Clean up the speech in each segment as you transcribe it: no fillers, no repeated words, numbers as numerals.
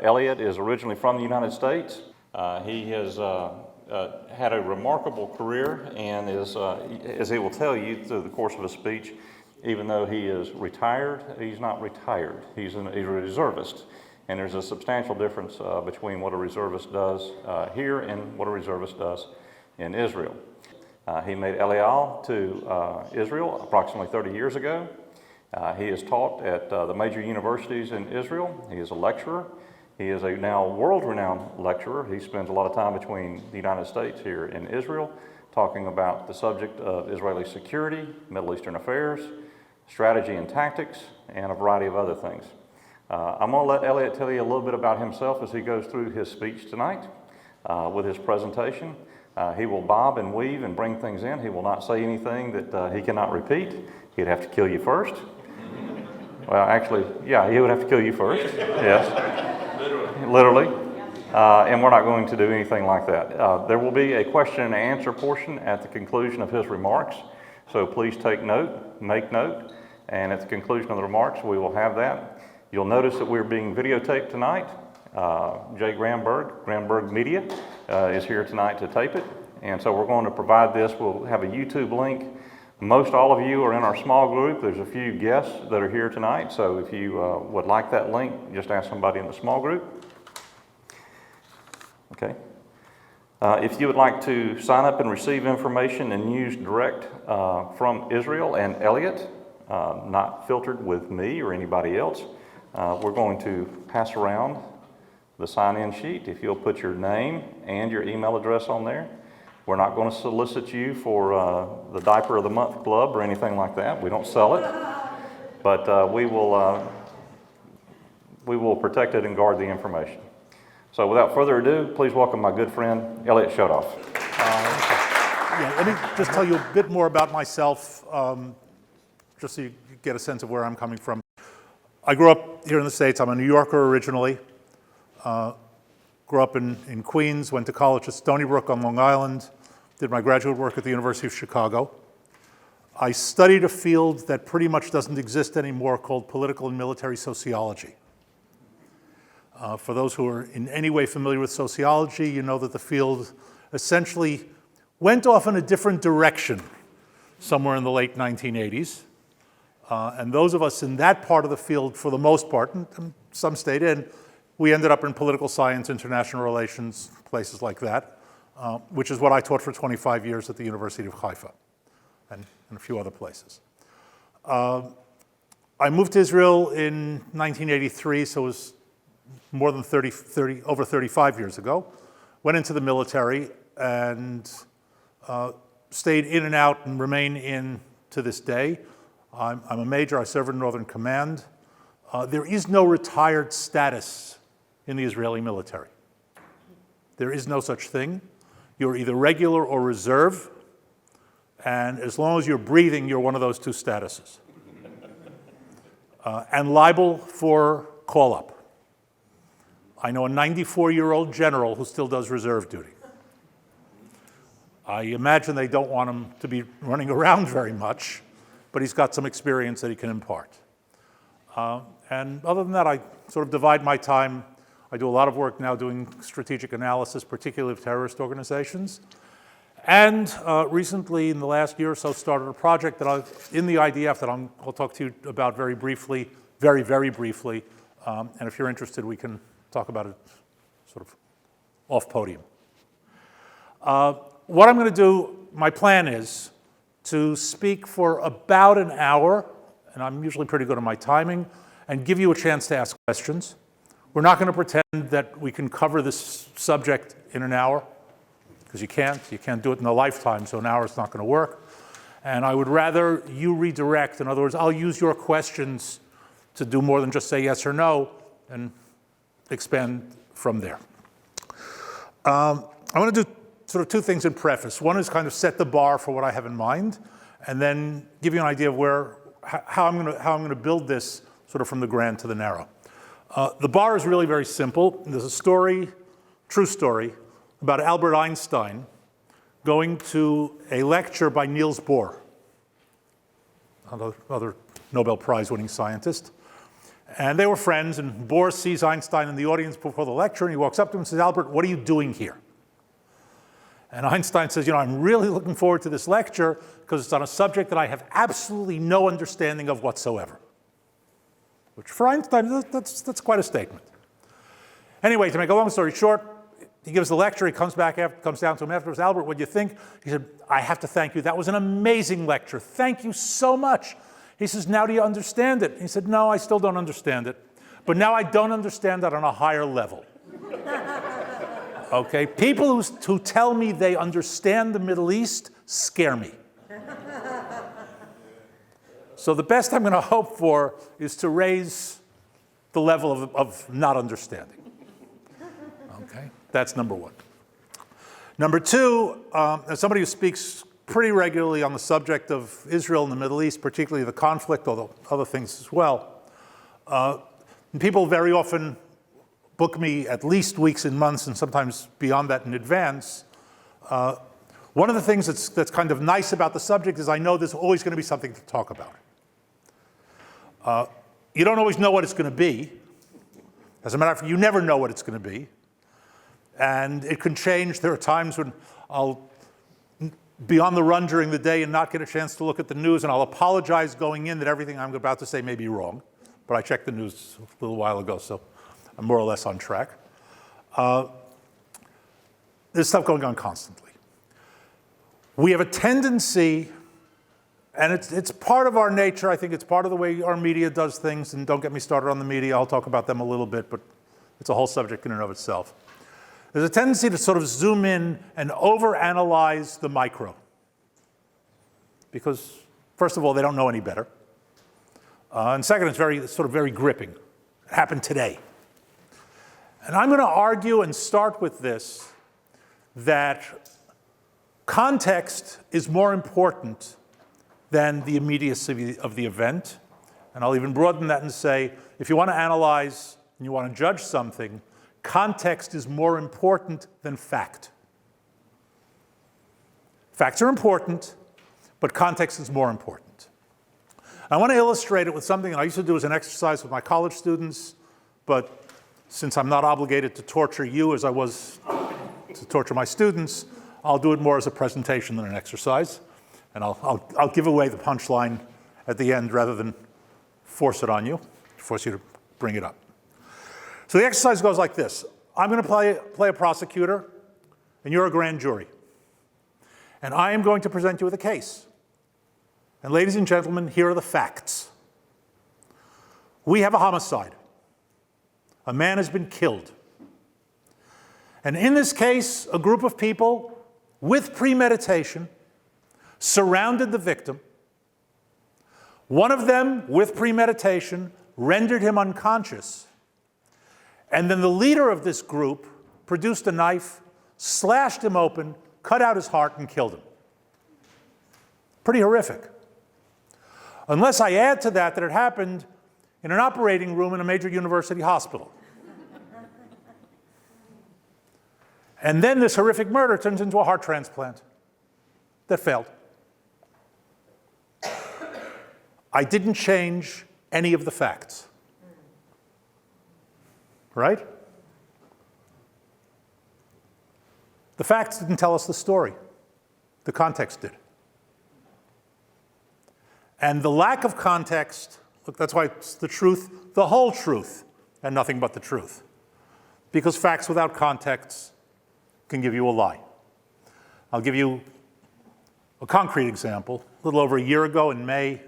Elliot is originally from the United States. He has had a remarkable career and is, as he will tell you through the course of his speech, even though he is retired, he's not retired. He's a reservist. And there's a substantial difference between what a reservist does here and what a reservist does in Israel. He made Eliyah to Israel approximately 30 years ago. He has taught at the major universities in Israel. He is a lecturer. He is a now world-renowned lecturer. He spends a lot of time between the United States here in Israel talking about the subject of Israeli security, Middle Eastern affairs, strategy and tactics, and a variety of other things. I'm going to let Elliot tell you a little bit about himself as he goes through his speech tonight with his presentation. He will bob and weave and bring things in. He will not say anything that he cannot repeat. He'd have to kill you first. Well, actually, yeah, he would have to kill you first. Yes. Literally. And we're not going to do anything like that. There will be a question and answer portion at the conclusion of his remarks. So please take note, make note, and at the conclusion of the remarks, we will have that. You'll notice that we're being videotaped tonight. Jay Gramberg Media, is here tonight to tape it. And so we're going to provide this. We'll have a YouTube link. Most all of you are in our small group. There's a few guests that are here tonight. So if you would like that link, just ask somebody in the small group. Okay. If you would like to sign up and receive information and use direct from Israel and Elliot, not filtered with me or anybody else, we're going to pass around the sign-in sheet. If you'll put your name and your email address on there. We're not going to solicit you for the Diaper of the Month Club or anything like that. We don't sell it, but we will protect it and guard the information. So without further ado, please welcome my good friend, Elliot Chodoff. Let me just tell you a bit more about myself, just so you get a sense of where I'm coming from. I grew up here in the States. I'm a New Yorker originally. Grew up in Queens, went to college at Stony Brook on Long Island, did my graduate work at the University of Chicago. I studied a field that pretty much doesn't exist anymore called political and military sociology. For those who are in any way familiar with sociology, you know that the field essentially went off in a different direction somewhere in the late 1980s. And those of us in that part of the field, for the most part, and some stayed in, we ended up in political science, international relations, places like that, which is what I taught for 25 years at the University of CUFI and a few other places. I moved to Israel in 1983, so it was more than over 35 years ago. Went into the military and stayed in and out and remain in to this day. I'm a major. I serve in Northern Command. There is no retired status in the Israeli military. There is no such thing. You're either regular or reserve, and as long as you're breathing, you're one of those two statuses. And liable for call-up. I know a 94-year-old general who still does reserve duty. I imagine they don't want him to be running around very much, but he's got some experience that he can impart. And other than that, I sort of divide my time. I do a lot of work now doing strategic analysis, particularly of terrorist organizations. And recently, in the last year or so, started a project that in the IDF that I'll talk to you about very briefly, very, very briefly. And if you're interested, we can talk about it sort of off podium. What I'm going to do, my plan is to speak for about an hour, and I'm usually pretty good at my timing, and give you a chance to ask questions. We're not going to pretend that we can cover this subject in an hour, because you can't. You can't do it in a lifetime, so an hour is not going to work. And I would rather you redirect. In other words, I'll use your questions to do more than just say yes or no, and expand from there. I want to do sort of two things in preface. One is kind of set the bar for what I have in mind, and then give you an idea of how I'm going to build this sort of from the grand to the narrow. The bar is really very simple. There's a story, true story, about Albert Einstein going to a lecture by Niels Bohr, another Nobel Prize winning scientist. And they were friends, and Bohr sees Einstein in the audience before the lecture, and he walks up to him and says, "Albert, what are you doing here?" And Einstein says, I'm really looking forward to this lecture because it's on a subject that I have absolutely no understanding of whatsoever. Which for Einstein, that's quite a statement. Anyway, to make a long story short, he gives the lecture, he comes down to him afterwards, "Albert, what do you think?" He said, "I have to thank you. That was an amazing lecture. Thank you so much." He says, "Now do you understand it?" He said, "No, I still don't understand it. But now I don't understand it on a higher level." Okay, people who tell me they understand the Middle East scare me. So the best I'm going to hope for is to raise the level of not understanding. Okay, that's number one. Number two, as somebody who speaks pretty regularly on the subject of Israel and the Middle East, particularly the conflict, although other things as well, people very often book me at least weeks and months, and sometimes beyond that in advance. One of the things that's kind of nice about the subject is I know there's always going to be something to talk about. You don't always know what it's going to be. As a matter of fact, you never know what it's going to be. And it can change. There are times when I'll be on the run during the day and not get a chance to look at the news, and I'll apologize going in that everything I'm about to say may be wrong. But I checked the news a little while ago, so I'm more or less on track. There's stuff going on constantly. We have a tendency, and it's part of our nature, I think it's part of the way our media does things, and don't get me started on the media, I'll talk about them a little bit, but it's a whole subject in and of itself. There's a tendency to sort of zoom in and overanalyze the micro. Because, first of all, they don't know any better. And second, it's sort of very gripping. It happened today. And I'm going to argue and start with this, that context is more important than the immediacy of the event. And I'll even broaden that and say, if you want to analyze and you want to judge something, context is more important than fact. Facts are important, but context is more important. I want to illustrate it with something that I used to do as an exercise with my college students, but since I'm not obligated to torture you as I was to torture my students, I'll do it more as a presentation than an exercise. And I'll give away the punchline at the end rather than force it on you, force you to bring it up. So the exercise goes like this. I'm going to play a prosecutor, and you're a grand jury. And I am going to present you with a case. And ladies and gentlemen, here are the facts. We have a homicide. A man has been killed. And in this case, a group of people with premeditation surrounded the victim. One of them, with premeditation, rendered him unconscious. And then the leader of this group produced a knife, slashed him open, cut out his heart, and killed him. Pretty horrific. Unless I add to that it happened in an operating room in a major university hospital. And then this horrific murder turns into a heart transplant that failed. I didn't change any of the facts. Right? The facts didn't tell us the story. The context did. And the lack of context, look, that's why it's the truth, the whole truth, and nothing but the truth. Because facts without context can give you a lie. I'll give you a concrete example. A little over a year ago in May,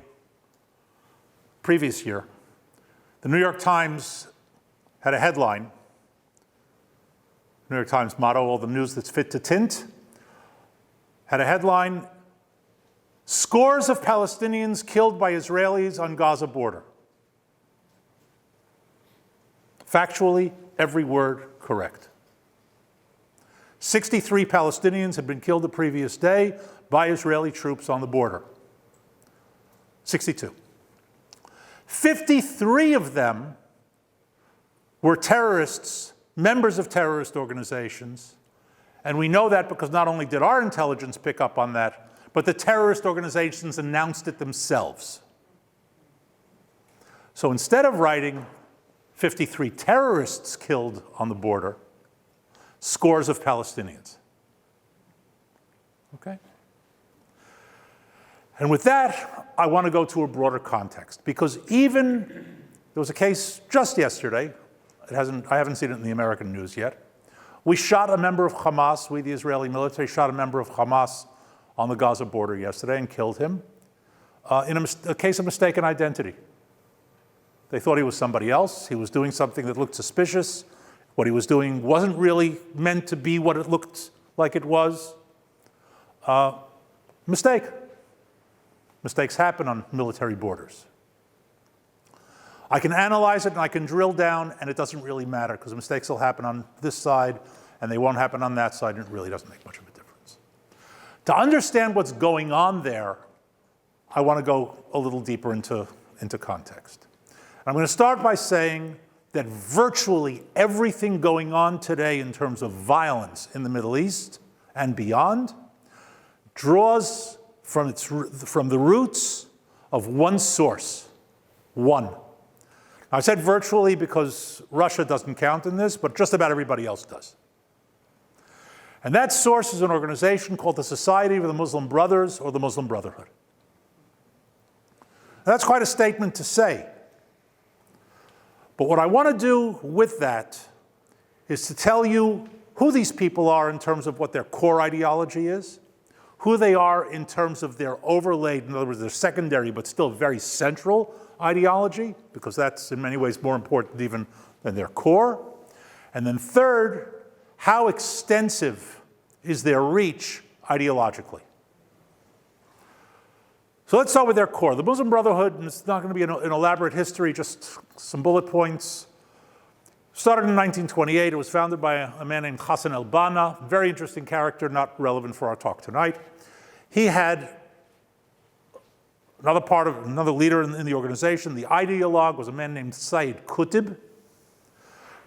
previous year, the New York Times had a headline. New York Times motto, all the news that's fit to tint, had a headline, "Scores of Palestinians killed by Israelis on Gaza border." Factually, every word correct. 63 Palestinians had been killed the previous day by Israeli troops on the border. 62. 53 of them were terrorists, members of terrorist organizations, and we know that because not only did our intelligence pick up on that, but the terrorist organizations announced it themselves. So instead of writing, 53 terrorists killed on the border, scores of Palestinians. Okay? And with that, I want to go to a broader context, because there was a case just yesterday, I haven't seen it in the American news yet. We shot a member of Hamas, we the Israeli military shot a member of Hamas on the Gaza border yesterday and killed him in a case of mistaken identity. They thought he was somebody else. He was doing something that looked suspicious. What he was doing wasn't really meant to be what it looked like it was. Mistake. Mistakes happen on military borders. I can analyze it and I can drill down, and it doesn't really matter, because mistakes will happen on this side and they won't happen on that side, and it really doesn't make much of a difference. To understand what's going on there, I want to go a little deeper into context. I'm going to start by saying that virtually everything going on today in terms of violence in the Middle East and beyond draws from the roots of one source. One. I said virtually because Russia doesn't count in this, but just about everybody else does. And that source is an organization called the Society of the Muslim Brothers, or the Muslim Brotherhood. Now, that's quite a statement to say. But what I want to do with that is to tell you who these people are in terms of what their core ideology is, who they are in terms of their overlaid, in other words, their secondary but still very central ideology, because that's in many ways more important even than their core. And then third, how extensive is their reach ideologically? So let's start with their core. The Muslim Brotherhood, and it's not going to be an elaborate history, just some bullet points. Started in 1928. It was founded by a man named Hassan el-Banna, very interesting character, not relevant for our talk tonight. He had another leader in the organization. The ideologue was a man named Sayyid Qutb.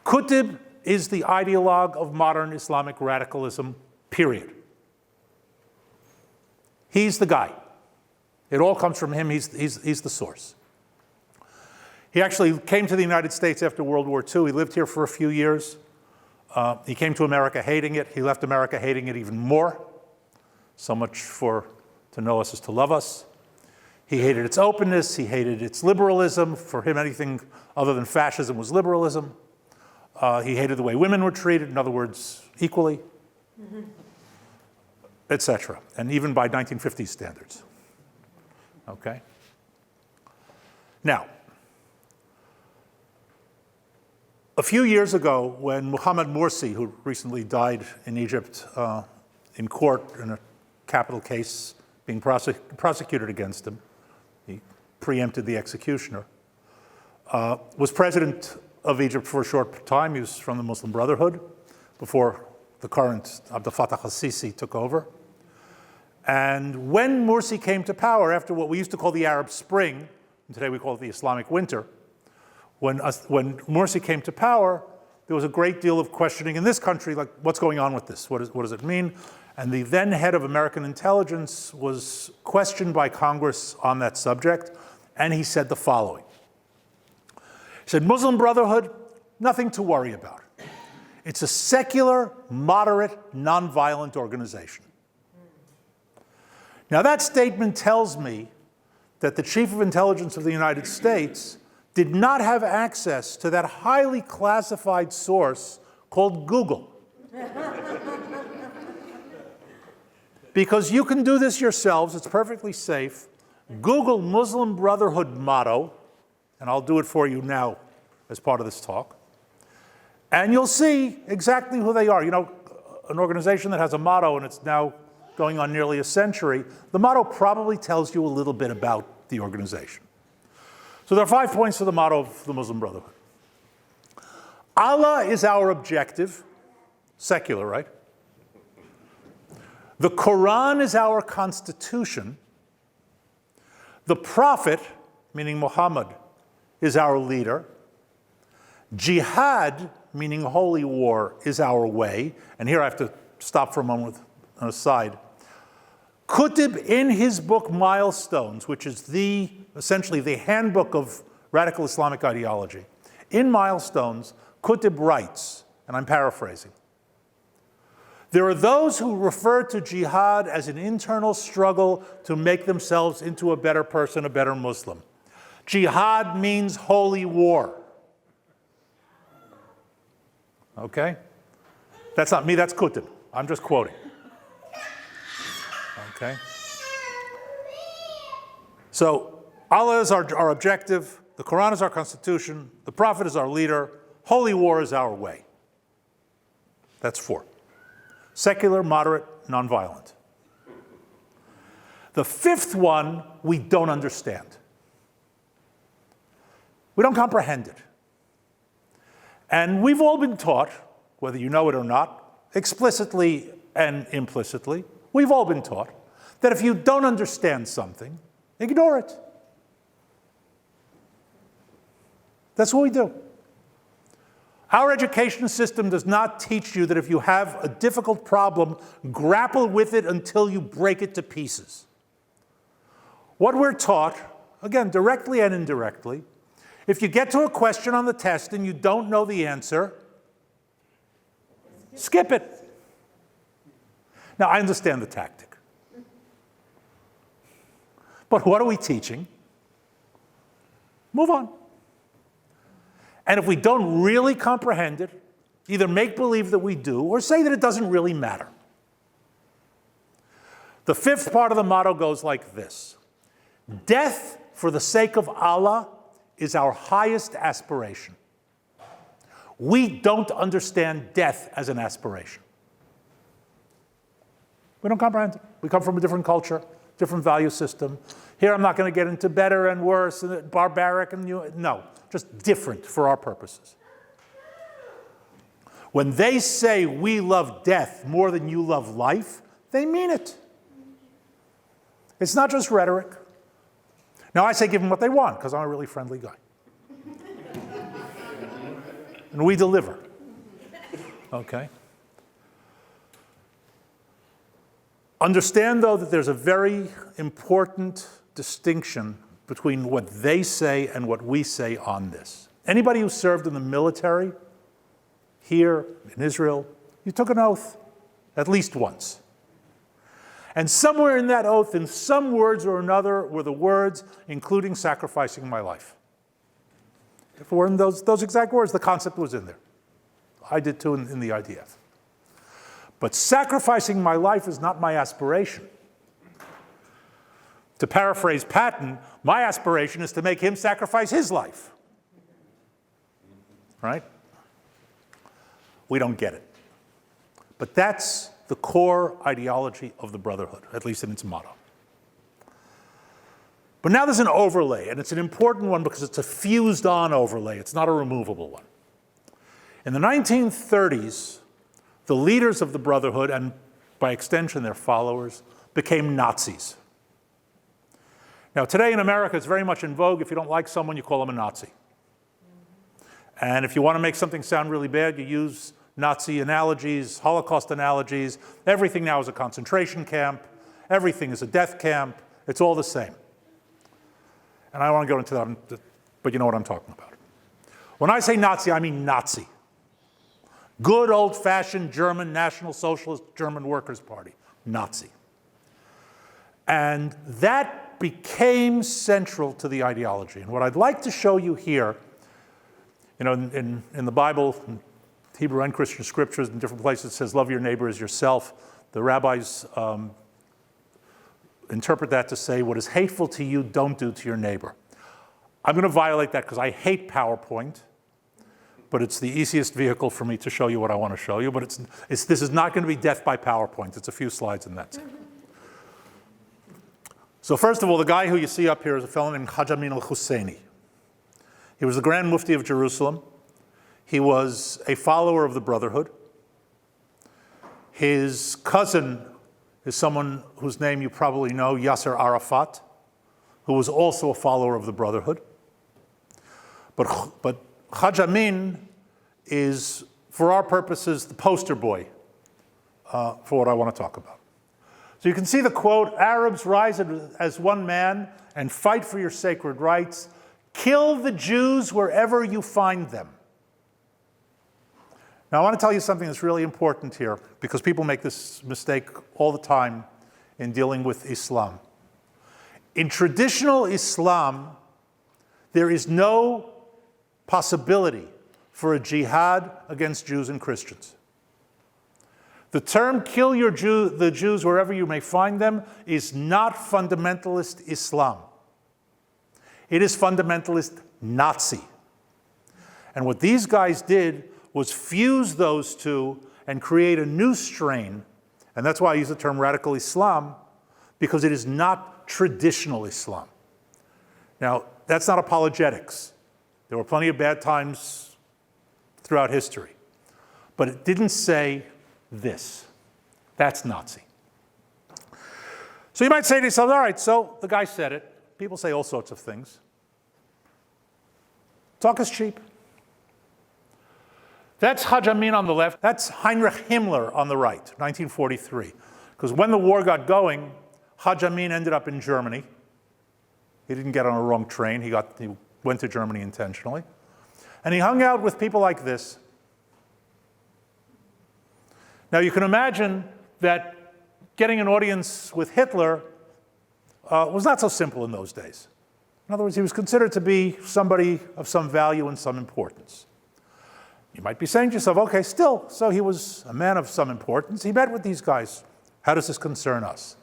Qutb is the ideologue of modern Islamic radicalism, period. He's the guy. It all comes from him. He's the source. He actually came to the United States after World War II. He lived here for a few years. He came to America hating it. He left America hating it even more. So much for to know us is to love us. He hated its openness. He hated its liberalism. For him, anything other than fascism was liberalism. He hated the way women were treated, in other words, equally, etc. And even by 1950s standards. Okay? Now, a few years ago, when Mohamed Morsi, who recently died in Egypt in court in a capital case being prosecuted against him, he preempted the executioner, was president of Egypt for a short time. He was from the Muslim Brotherhood before the current Abdel Fattah al-Sisi took over. And when Morsi came to power, after what we used to call the Arab Spring, and today we call it the Islamic Winter, when Morsi came to power, there was a great deal of questioning in this country, like, what's going on with this? What does it mean? And the then head of American intelligence was questioned by Congress on that subject, and he said the following. He said, Muslim Brotherhood, nothing to worry about. It's a secular, moderate, nonviolent organization. Now, that statement tells me that the Chief of Intelligence of the United States did not have access to that highly classified source called Google. Because you can do this yourselves, it's perfectly safe. Google Muslim Brotherhood motto, and I'll do it for you now as part of this talk, and you'll see exactly who they are. You know, an organization that has a motto and it's now going on nearly a century, the motto probably tells you a little bit about the organization. So there are 5 points to the motto of the Muslim Brotherhood. Allah is our objective, secular, right? The Quran is our constitution. The Prophet, meaning Muhammad, is our leader. Jihad, meaning holy war, is our way. And here I have to stop for a moment with an aside. Qutb, in his book Milestones, which is essentially the handbook of radical Islamic ideology, In Milestones, Qutb writes, and I'm paraphrasing, there are those who refer to jihad as an internal struggle to make themselves into a better person, a better Muslim. Jihad means holy war. Okay? That's not me, that's Qutb. I'm just quoting. Okay? So, Allah is our objective, the Quran is our constitution, the Prophet is our leader, holy war is our way. That's 4. Secular, moderate, nonviolent. The 5th one, we don't understand. We don't comprehend it. And we've all been taught, whether you know it or not, explicitly and implicitly, we've all been taught that if you don't understand something, ignore it. That's what we do. Our education system does not teach you that if you have a difficult problem, grapple with it until you break it to pieces. What we're taught, again, directly and indirectly, if you get to a question on the test and you don't know the answer, skip it. Now, I understand the tactic. But what are we teaching? Move on. And if we don't really comprehend it, either make believe that we do or say that it doesn't really matter. The 5th part of the motto goes like this: death for the sake of Allah is our highest aspiration. We don't understand death as an aspiration. We don't comprehend it. We come from a different culture, different value system. Here I'm not going to get into better and worse and barbaric and no, just different for our purposes. When they say we love death more than you love life, they mean it. It's not just rhetoric. Now I say give them what they want because I'm a really friendly guy. And we deliver. Okay? Understand, though, that there's a very important distinction between what they say and what we say on this. Anybody who served in the military here in Israel, you took an oath at least once. And somewhere in that oath, in some words or another, were the words, including sacrificing my life. If it weren't those exact words, the concept was in there. I did too in the IDF. But sacrificing my life is not my aspiration. To paraphrase Patton, my aspiration is to make him sacrifice his life. Right? We don't get it. But that's the core ideology of the Brotherhood, at least in its motto. But now there's an overlay, and it's an important one because it's a fused-on overlay. It's not a removable one. In the 1930s, the leaders of the Brotherhood, and by extension their followers, became Nazis. Now today in America it's very much in vogue. If you don't like someone, you call them a Nazi. And if you want to make something sound really bad, you use Nazi analogies, Holocaust analogies. Everything now is a concentration camp. Everything is a death camp. It's all the same. And I don't want to go into that, but you know what I'm talking about. When I say Nazi, I mean Nazi. Good old-fashioned German National Socialist German Workers' Party, Nazi. And that became central to the ideology. And what I'd like to show you here, you know, in the Bible, in Hebrew and Christian scriptures, in different places, it says, love your neighbor as yourself. The rabbis interpret that to say, what is hateful to you, don't do to your neighbor. I'm going to violate that because I hate PowerPoint. But it's the easiest vehicle for me to show you what I want to show you. But this is not going to be death by PowerPoint. It's a few slides and that's it. So first of all, the guy who you see up here is a fellow named Haj Amin al-Husseini. He was the Grand Mufti of Jerusalem. He was a follower of the Brotherhood. His cousin is someone whose name you probably know, Yasser Arafat, who was also a follower of the Brotherhood. But Haj Amin is, for our purposes, the poster boy for what I want to talk about. So you can see the quote, Arabs rise as one man and fight for your sacred rights. Kill the Jews wherever you find them. Now, I want to tell you something that's really important here, because people make this mistake all the time in dealing with Islam. In traditional Islam, there is no possibility for a jihad against Jews and Christians. The term kill the Jews wherever you may find them is not fundamentalist Islam. It is fundamentalist Nazi. And what these guys did was fuse those two and create a new strain, and that's why I use the term radical Islam, because it is not traditional Islam. Now, that's not apologetics. There were plenty of bad times throughout history. But it didn't say this. That's Nazi. So you might say to yourself, all right, so the guy said it. People say all sorts of things. Talk is cheap. That's Haj Amin on the left. That's Heinrich Himmler on the right, 1943. Because when the war got going, Haj Amin ended up in Germany. He didn't get on a wrong train. He went to Germany intentionally. And he hung out with people like this. Now, you can imagine that getting an audience with Hitler was not so simple in those days. In other words, he was considered to be somebody of some value and some importance. You might be saying to yourself, okay, still, so he was a man of some importance. He met with these guys. How does this concern us?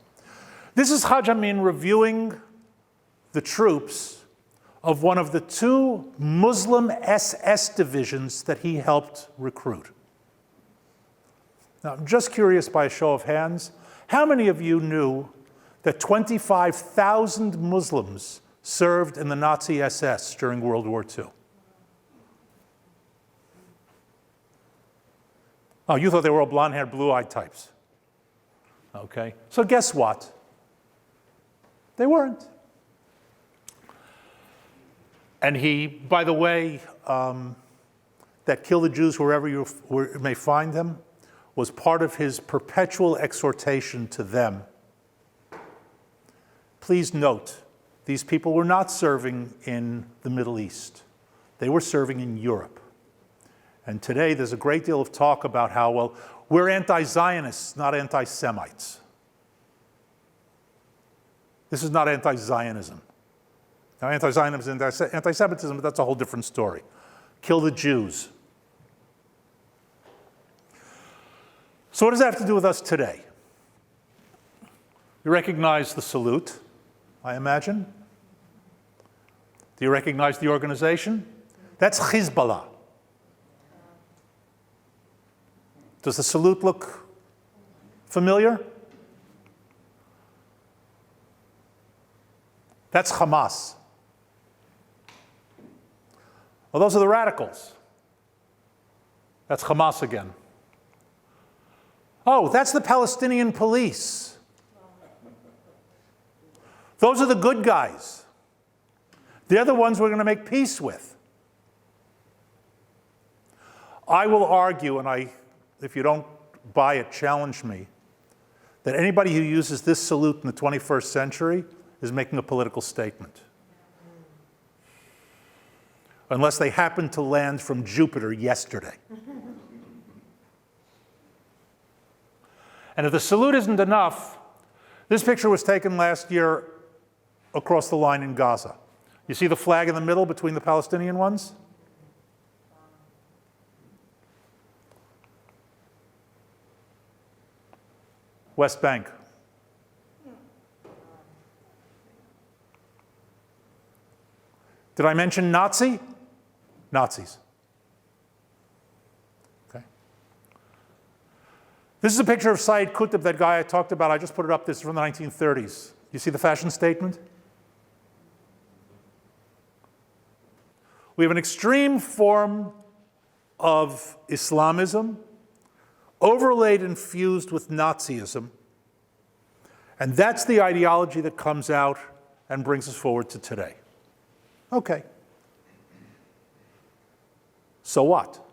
This is Haj Amin reviewing the troops of one of the two Muslim SS divisions that he helped recruit. Now, I'm just curious, by a show of hands, how many of you knew that 25,000 Muslims served in the Nazi SS during World War II? Oh, you thought they were all blonde-haired, blue-eyed types. Okay, so guess what? They weren't. And he, by the way, that kill the Jews wherever you may find them, was part of his perpetual exhortation to them. Please note, these people were not serving in the Middle East. They were serving in Europe. And today there's a great deal of talk about how, well, we're anti-Zionists, not anti-Semites. This is not anti-Zionism. Now, anti-Zionism is anti-Semitism, but that's a whole different story. Kill the Jews. So what does that have to do with us today? You recognize the salute, I imagine. Do you recognize the organization? That's Hezbollah. Does the salute look familiar? That's Hamas. Well, those are the radicals. That's Hamas again. Oh, that's the Palestinian police. Those are the good guys. They're the ones we're going to make peace with. I will argue, and if you don't buy it, challenge me, that anybody who uses this salute in the 21st century is making a political statement. Unless they happen to land from Jupiter yesterday. And if the salute isn't enough, this picture was taken last year across the line in Gaza. You see the flag in the middle between the Palestinian ones? West Bank. Did I mention Nazi? Nazis. Okay. This is a picture of Said Qutb, that guy I talked about. I just put it up. This is from the 1930s. You see the fashion statement? We have an extreme form of Islamism, overlaid and fused with Nazism. And that's the ideology that comes out and brings us forward to today. Okay. So what?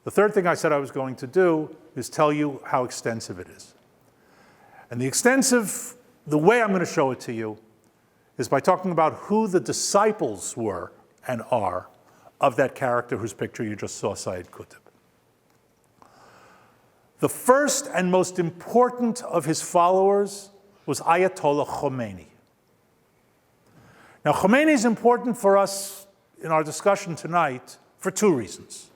The third thing I said I was going to do is tell you how extensive it is. And the way I'm going to show it to you is by talking about who the disciples were and are of that character whose picture you just saw, Sayyid Qutb. The first and most important of his followers was Ayatollah Khomeini. Now, Khomeini is important for us in our discussion tonight for two reasons.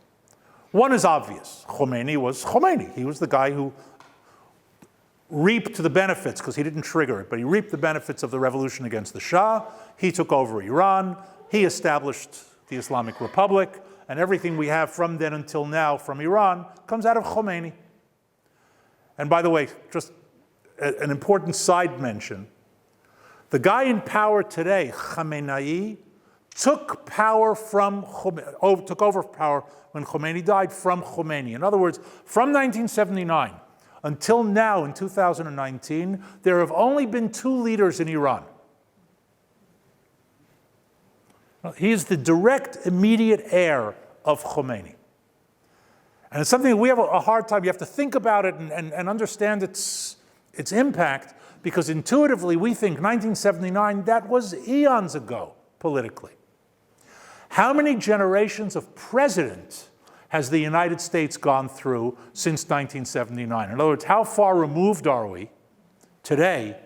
One is obvious. Khomeini was Khomeini. He was the guy who reaped the benefits, because he didn't trigger it, but he reaped the benefits of the revolution against the Shah. He took over Iran. He established the Islamic Republic. And everything we have from then until now from Iran comes out of Khomeini. And by the way, just an important side mention, the guy in power today, Khamenei, took power from took over power when Khomeini died from Khomeini. In other words, from 1979 until now in 2019, there have only been two leaders in Iran. He is the direct, immediate heir of Khomeini. And it's something that we have a hard time. You have to think about it and understand its impact, because intuitively we think 1979, that was eons ago politically. How many generations of president has the United States gone through since 1979? In other words, how far removed are we today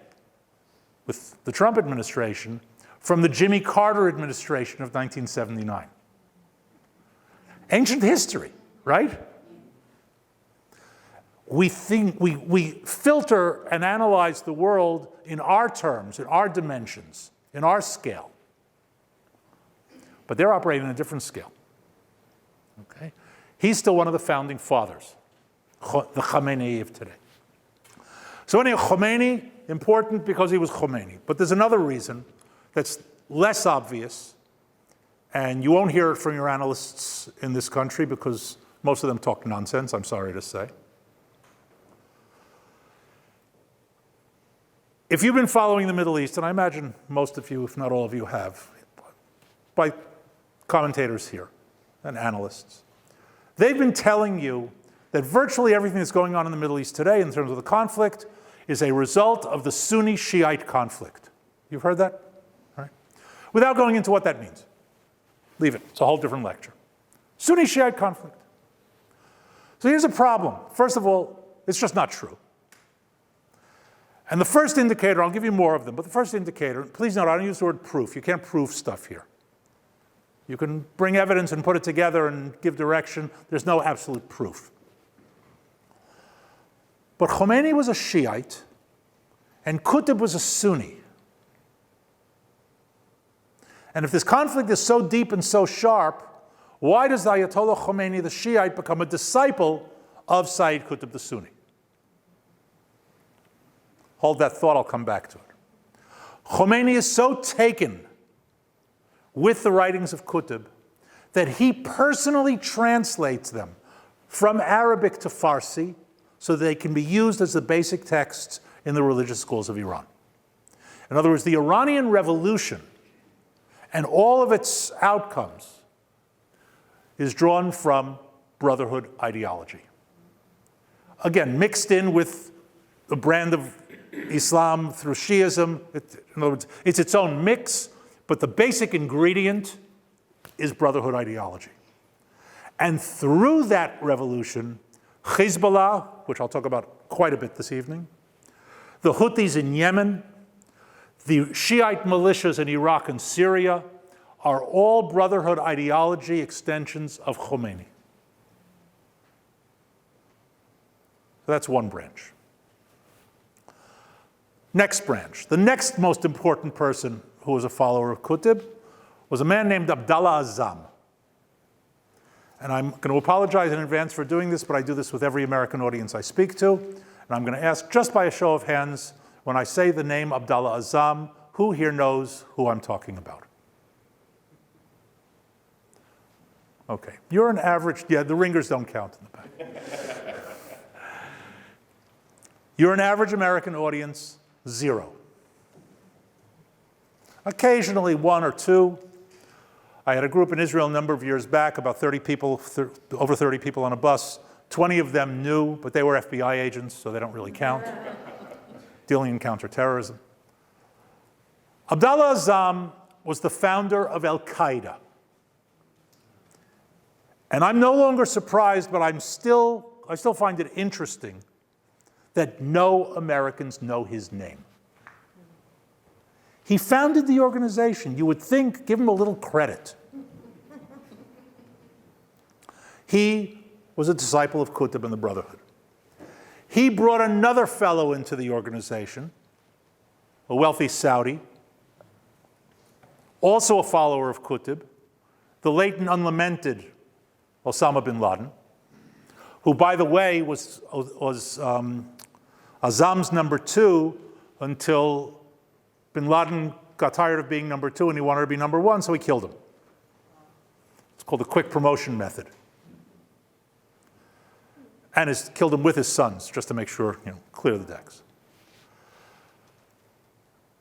with the Trump administration from the Jimmy Carter administration of 1979? Ancient history, right? We filter and analyze the world in our terms, in our dimensions, in our scale. But they're operating in a different scale. Okay? He's still one of the founding fathers, the Khamenei of today. So anyway, Khomeini, important because he was Khomeini. But there's another reason that's less obvious, and you won't hear it from your analysts in this country because most of them talk nonsense, I'm sorry to say. If you've been following the Middle East, and I imagine most of you, if not all of you, have, by commentators here and analysts, they've been telling you that virtually everything that's going on in the Middle East today in terms of the conflict is a result of the Sunni-Shiite conflict. You've heard that? All right. Without going into what that means. Leave it. It's a whole different lecture. Sunni-Shiite conflict. So here's a problem. First of all, it's just not true. And the first indicator, I'll give you more of them, but the first indicator, please note, I don't use the word proof. You can't prove stuff here. You can bring evidence and put it together and give direction. There's no absolute proof. But Khomeini was a Shiite, and Qutb was a Sunni. And if this conflict is so deep and so sharp, why does the Ayatollah Khomeini, the Shiite, become a disciple of Sayyid Qutb, the Sunni? Hold that thought, I'll come back to it. Khomeini is so taken with the writings of Qutb that he personally translates them from Arabic to Farsi so that they can be used as the basic texts in the religious schools of Iran. In other words, the Iranian Revolution and all of its outcomes is drawn from Brotherhood ideology. Again, mixed in with the brand of Islam through Shiism. In other words, it's its own mix, but the basic ingredient is Brotherhood ideology. And through that revolution, Hezbollah, which I'll talk about quite a bit this evening, the Houthis in Yemen, the Shiite militias in Iraq and Syria are all Brotherhood ideology extensions of Khomeini. So that's one branch. Next branch. The next most important person who was a follower of Qutb was a man named Abdallah Azzam. And I'm going to apologize in advance for doing this, but I do this with every American audience I speak to. And I'm going to ask, just by a show of hands, when I say the name Abdallah Azzam, who here knows who I'm talking about? Okay, you're an average, yeah, the ringers don't count in the back. You're an average American audience, 0. Occasionally 1 or 2. I had a group in Israel a number of years back, about 30 people, over 30 people on a bus. 20 of them knew, but they were FBI agents, so they don't really count. Dealing in counterterrorism. Abdallah Azzam was the founder of Al-Qaeda. And I'm no longer surprised, but I still find it interesting that no Americans know his name. He founded the organization. You would think, give him a little credit. He was a disciple of Qutb and the Brotherhood. He brought another fellow into the organization, a wealthy Saudi, also a follower of Qutb, the late and unlamented Osama bin Laden, who, by the way, was Azzam's number 2 until bin Laden got tired of being number 2 and he wanted to be number 1, so he killed him. It's called the quick promotion method. And has killed him with his sons, just to make sure, clear the decks.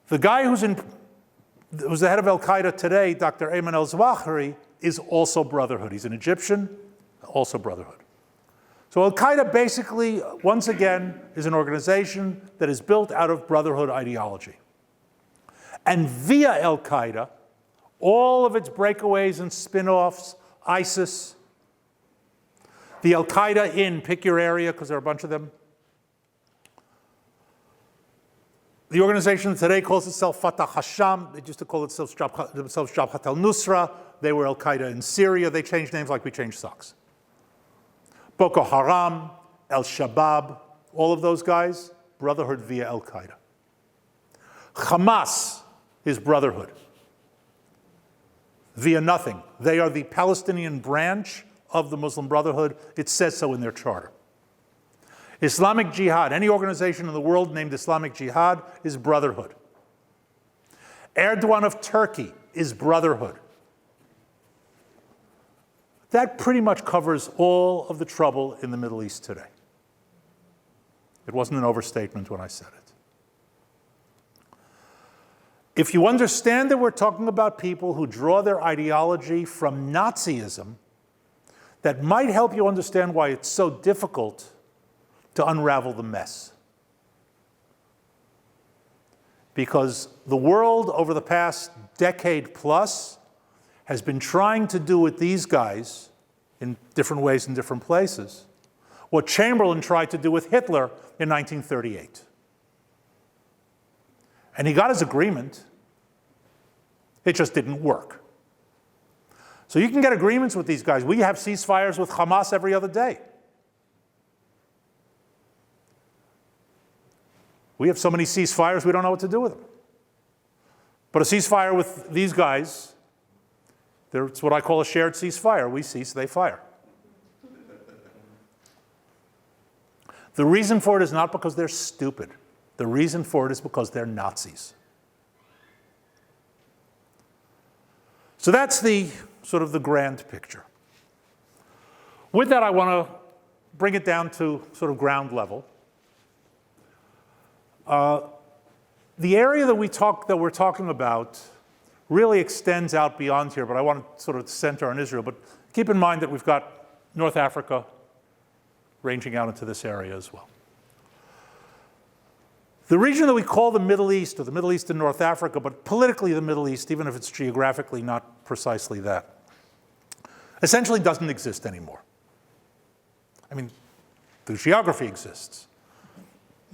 The guy who's the head of Al-Qaeda today, Dr. Ayman al-Zawahiri, is also Brotherhood. He's an Egyptian, also Brotherhood. So Al-Qaeda basically, once again, is an organization that is built out of Brotherhood ideology. And via Al-Qaeda, all of its breakaways and spin-offs, ISIS, the Al-Qaeda in, pick your area, because there are a bunch of them. The organization today calls itself Fatah Hasham. They used to call themselves Jabhat al-Nusra. They were Al-Qaeda in Syria. They changed names like we change socks. Boko Haram, Al-Shabaab, all of those guys, Brotherhood via Al-Qaeda. Hamas is Brotherhood via nothing. They are the Palestinian branch of the Muslim Brotherhood. It says so in their charter. Islamic Jihad, any organization in the world named Islamic Jihad is Brotherhood. Erdogan of Turkey is Brotherhood. That pretty much covers all of the trouble in the Middle East today. It wasn't an overstatement when I said it. If you understand that we're talking about people who draw their ideology from Nazism, that might help you understand why it's so difficult to unravel the mess. Because the world over the past decade plus has been trying to do with these guys in different ways in different places what Chamberlain tried to do with Hitler in 1938. And he got his agreement. It just didn't work. So you can get agreements with these guys. We have ceasefires with Hamas every other day. We have so many ceasefires, we don't know what to do with them. But a ceasefire with these guys, it's what I call a shared ceasefire. We cease, they fire. The reason for it is not because they're stupid. The reason for it is because they're Nazis. So that's the sort of the grand picture. With that, I want to bring it down to sort of ground level. The area that we're talking about really extends out beyond here, but I want to sort of center on Israel. But keep in mind that we've got North Africa ranging out into this area as well. The region that we call the Middle East, or the Middle East and North Africa, but politically the Middle East, even if it's geographically not precisely that, essentially doesn't exist anymore. I mean, the geography exists.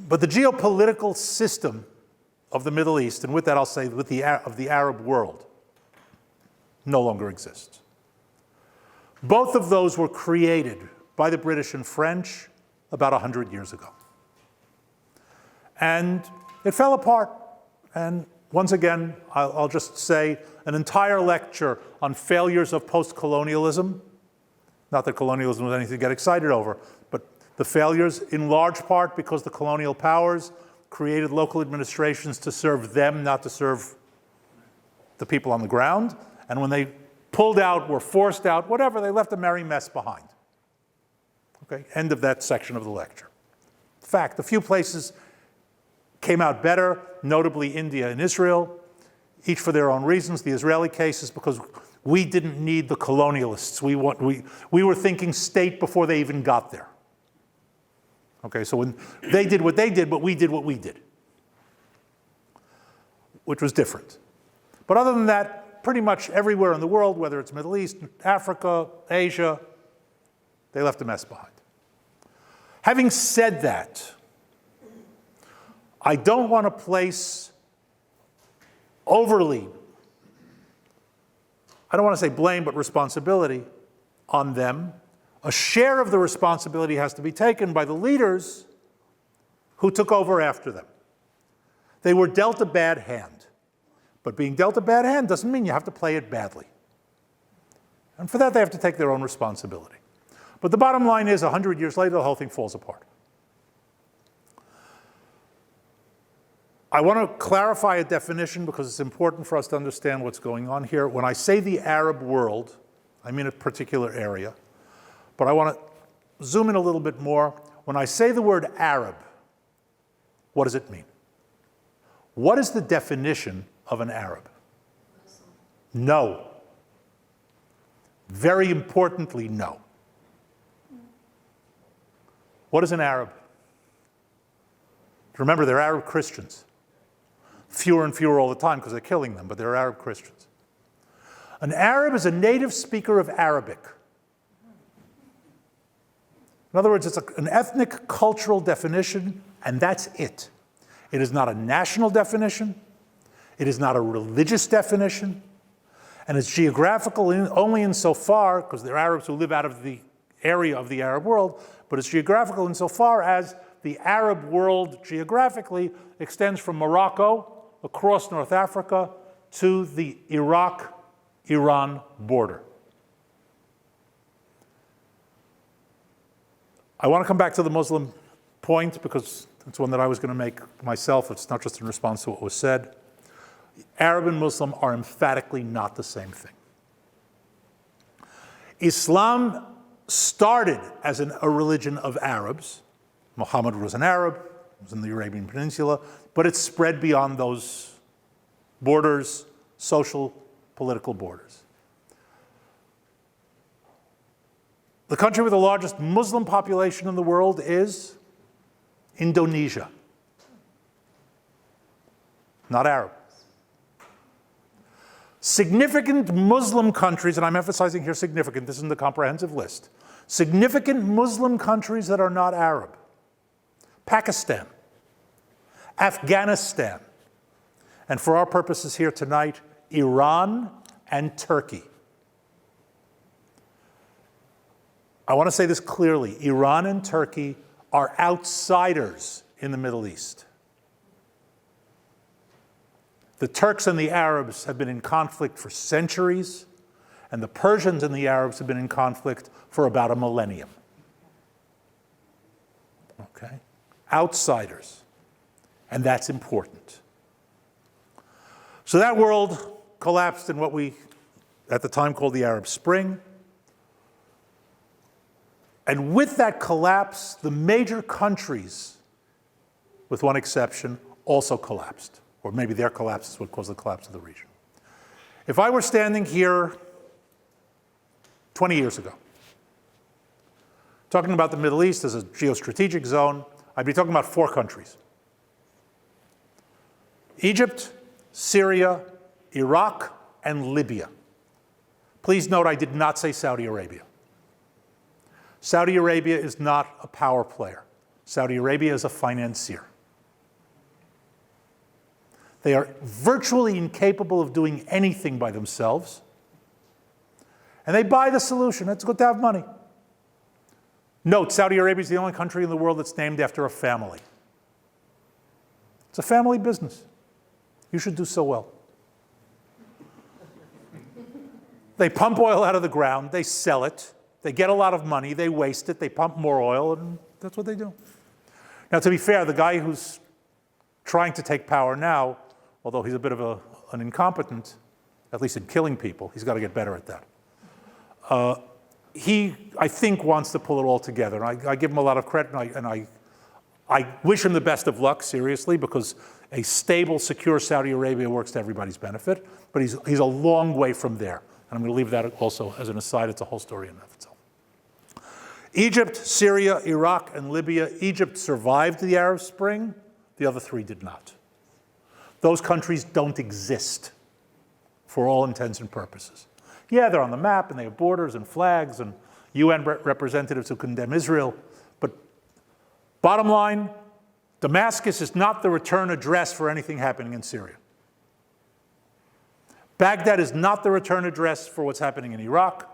But the geopolitical system of the Middle East, and with that I'll say of the Arab world, no longer exists. Both of those were created by the British and French about 100 years ago. And it fell apart. And once again, I'll just say an entire lecture on failures of post-colonialism. Not that colonialism was anything to get excited over, but the failures in large part because the colonial powers created local administrations to serve them, not to serve the people on the ground. And when they pulled out, were forced out, whatever, they left a merry mess behind. Okay, end of that section of the lecture. Fact, a few places came out better, notably India and Israel, each for their own reasons. The Israeli case is because we didn't need the colonialists. We were thinking state before they even got there. Okay, so when they did what they did, but we did what we did, which was different. But other than that, pretty much everywhere in the world, whether it's Middle East, Africa, Asia, they left a mess behind. Having said that, I don't want to place overly, I don't want to say blame, but responsibility on them. A share of the responsibility has to be taken by the leaders who took over after them. They were dealt a bad hand. But being dealt a bad hand doesn't mean you have to play it badly. And for that, they have to take their own responsibility. But the bottom line is, 100 years later, the whole thing falls apart. I want to clarify a definition because it's important for us to understand what's going on here. When I say the Arab world, I mean a particular area. But I want to zoom in a little bit more. When I say the word Arab, what does it mean? What is the definition of an Arab? No. Very importantly, no. What is an Arab? Remember, they're Arab Christians. Fewer and fewer all the time because they're killing them, but they're Arab Christians. An Arab is a native speaker of Arabic. In other words, it's an ethnic cultural definition, and that's it. It is not a national definition. It is not a religious definition. And it's geographical only insofar, because they're Arabs who live out of the area of the Arab world, but it's geographical insofar as the Arab world geographically extends from Morocco across North Africa to the Iraq-Iran border. I want to come back to the Muslim point because it's one that I was going to make myself. It's not just in response to what was said. Arab and Muslim are emphatically not the same thing. Islam started as a religion of Arabs. Muhammad was an Arab, was in the Arabian Peninsula, but it spread beyond those borders, social, political borders. The country with the largest Muslim population in the world is Indonesia. Not Arab. Significant Muslim countries, and I'm emphasizing here significant, this isn't a comprehensive list. Significant Muslim countries that are not Arab. Pakistan, Afghanistan, and for our purposes here tonight, Iran and Turkey. I want to say this clearly. Iran and Turkey are outsiders in the Middle East. The Turks and the Arabs have been in conflict for centuries, and the Persians and the Arabs have been in conflict for about a millennium. Okay? Outsiders. And that's important. So that world collapsed in what we, at the time, called the Arab Spring. And with that collapse, the major countries, with one exception, also collapsed. Or maybe their collapse is what caused the collapse of the region. If I were standing here 20 years ago, talking about the Middle East as a geostrategic zone, I'd be talking about 4 countries. Egypt, Syria, Iraq, and Libya. Please note I did not say Saudi Arabia. Saudi Arabia is not a power player. Saudi Arabia is a financier. They are virtually incapable of doing anything by themselves. And they buy the solution. It's good to have money. Note, Saudi Arabia is the only country in the world that's named after a family. It's a family business. You should do so well. They pump oil out of the ground, they sell it, they get a lot of money, they waste it, they pump more oil, and that's what they do. Now, to be fair, the guy who's trying to take power now, although he's a bit of an incompetent, at least in killing people, he's got to get better at that. He, I think, wants to pull it all together. And I give him a lot of credit, and I wish him the best of luck, seriously, because a stable, secure Saudi Arabia works to everybody's benefit. But he's a long way from there. And I'm going to leave that also as an aside. It's a whole story in and of itself. Egypt, Syria, Iraq, and Libya. Egypt survived the Arab Spring. The other 3 did not. Those countries don't exist. for all intents and purposes. Yeah, they're on the map and they have borders and flags and UN representatives who condemn Israel, but bottom line, Damascus is not the return address for anything happening in Syria. Baghdad is not the return address for what's happening in Iraq.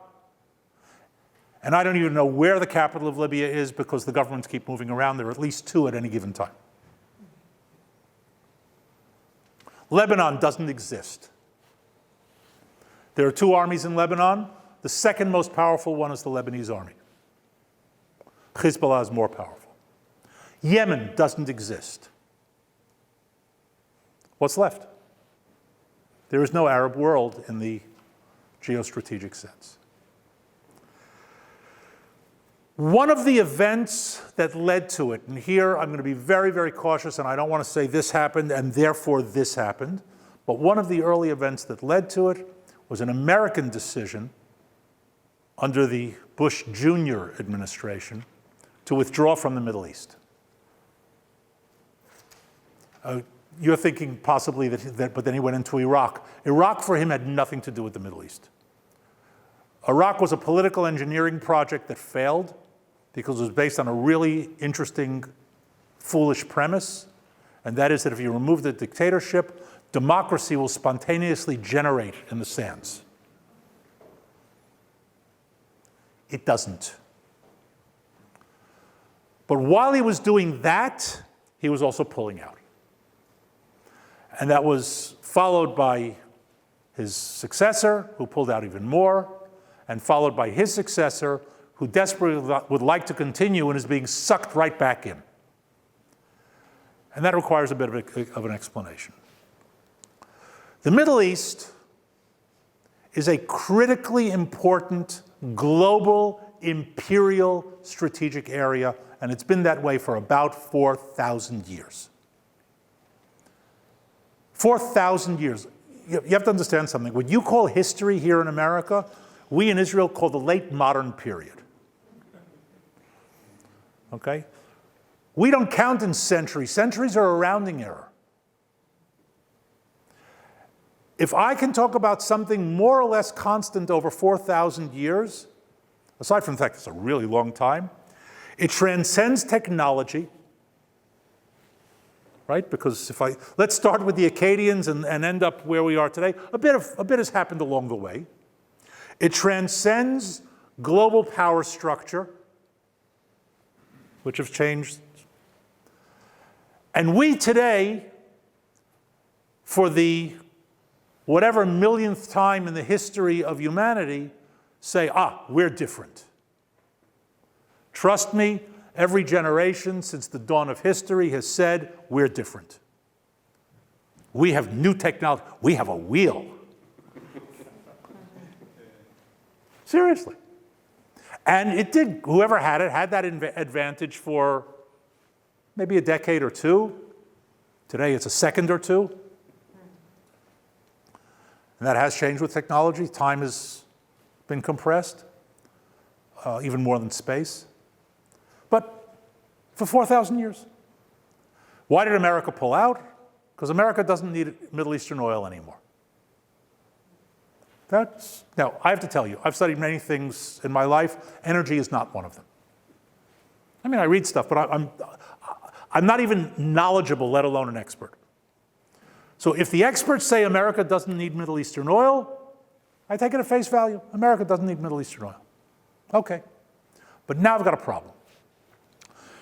And I don't even know where the capital of Libya is because the governments keep moving around. There are at least two at any given time. Lebanon doesn't exist. There are two armies in Lebanon. The second most powerful one is the Lebanese army. Hezbollah is more powerful. Yemen doesn't exist. What's left? There is no Arab world in the geostrategic sense. One of the events that led to it, and here I'm going to be very, very cautious, and I don't want to say this happened and therefore this happened, but one of the early events that led to it was an American decision under the Bush Jr. administration to withdraw from the Middle East. You're thinking possibly that, but then he went into Iraq. Iraq for him had nothing to do with the Middle East. Iraq was a political engineering project that failed because it was based on a really interesting, foolish premise, and that is that if you remove the dictatorship, democracy will spontaneously generate in the sands. It doesn't. But while he was doing that, he was also pulling out. And that was followed by his successor, who pulled out even more, and followed by his successor, who desperately would like to continue and is being sucked right back in. And that requires a bit of an explanation. The Middle East is a critically important global imperial strategic area, and it's been that way for about 4,000 years. 4,000 years. You have to understand something. What you call history here in America, we in Israel call the late modern period. Okay? We don't count in centuries. Centuries are a rounding error. If I can talk about something more or less constant over 4,000 years, aside from the fact it's a really long time, it transcends technology, right? Because let's start with the Akkadians and end up where we are today. A bit has happened along the way. It transcends global power structure, which have changed. And we today, for the whatever millionth time in the history of humanity, say, we're different. Trust me, every generation since the dawn of history has said, we're different. We have new technology. We have a wheel. Seriously. And it did, whoever had it had that advantage for maybe a decade or two. Today it's a second or two. And that has changed with technology. Time has been compressed, even more than space. But for 4,000 years. Why did America pull out? Because America doesn't need Middle Eastern oil anymore. Now, I have to tell you, I've studied many things in my life. Energy is not one of them. I mean, I read stuff, but I'm not even knowledgeable, let alone an expert. So if the experts say America doesn't need Middle Eastern oil, I take it at face value. America doesn't need Middle Eastern oil. Okay. But now I've got a problem.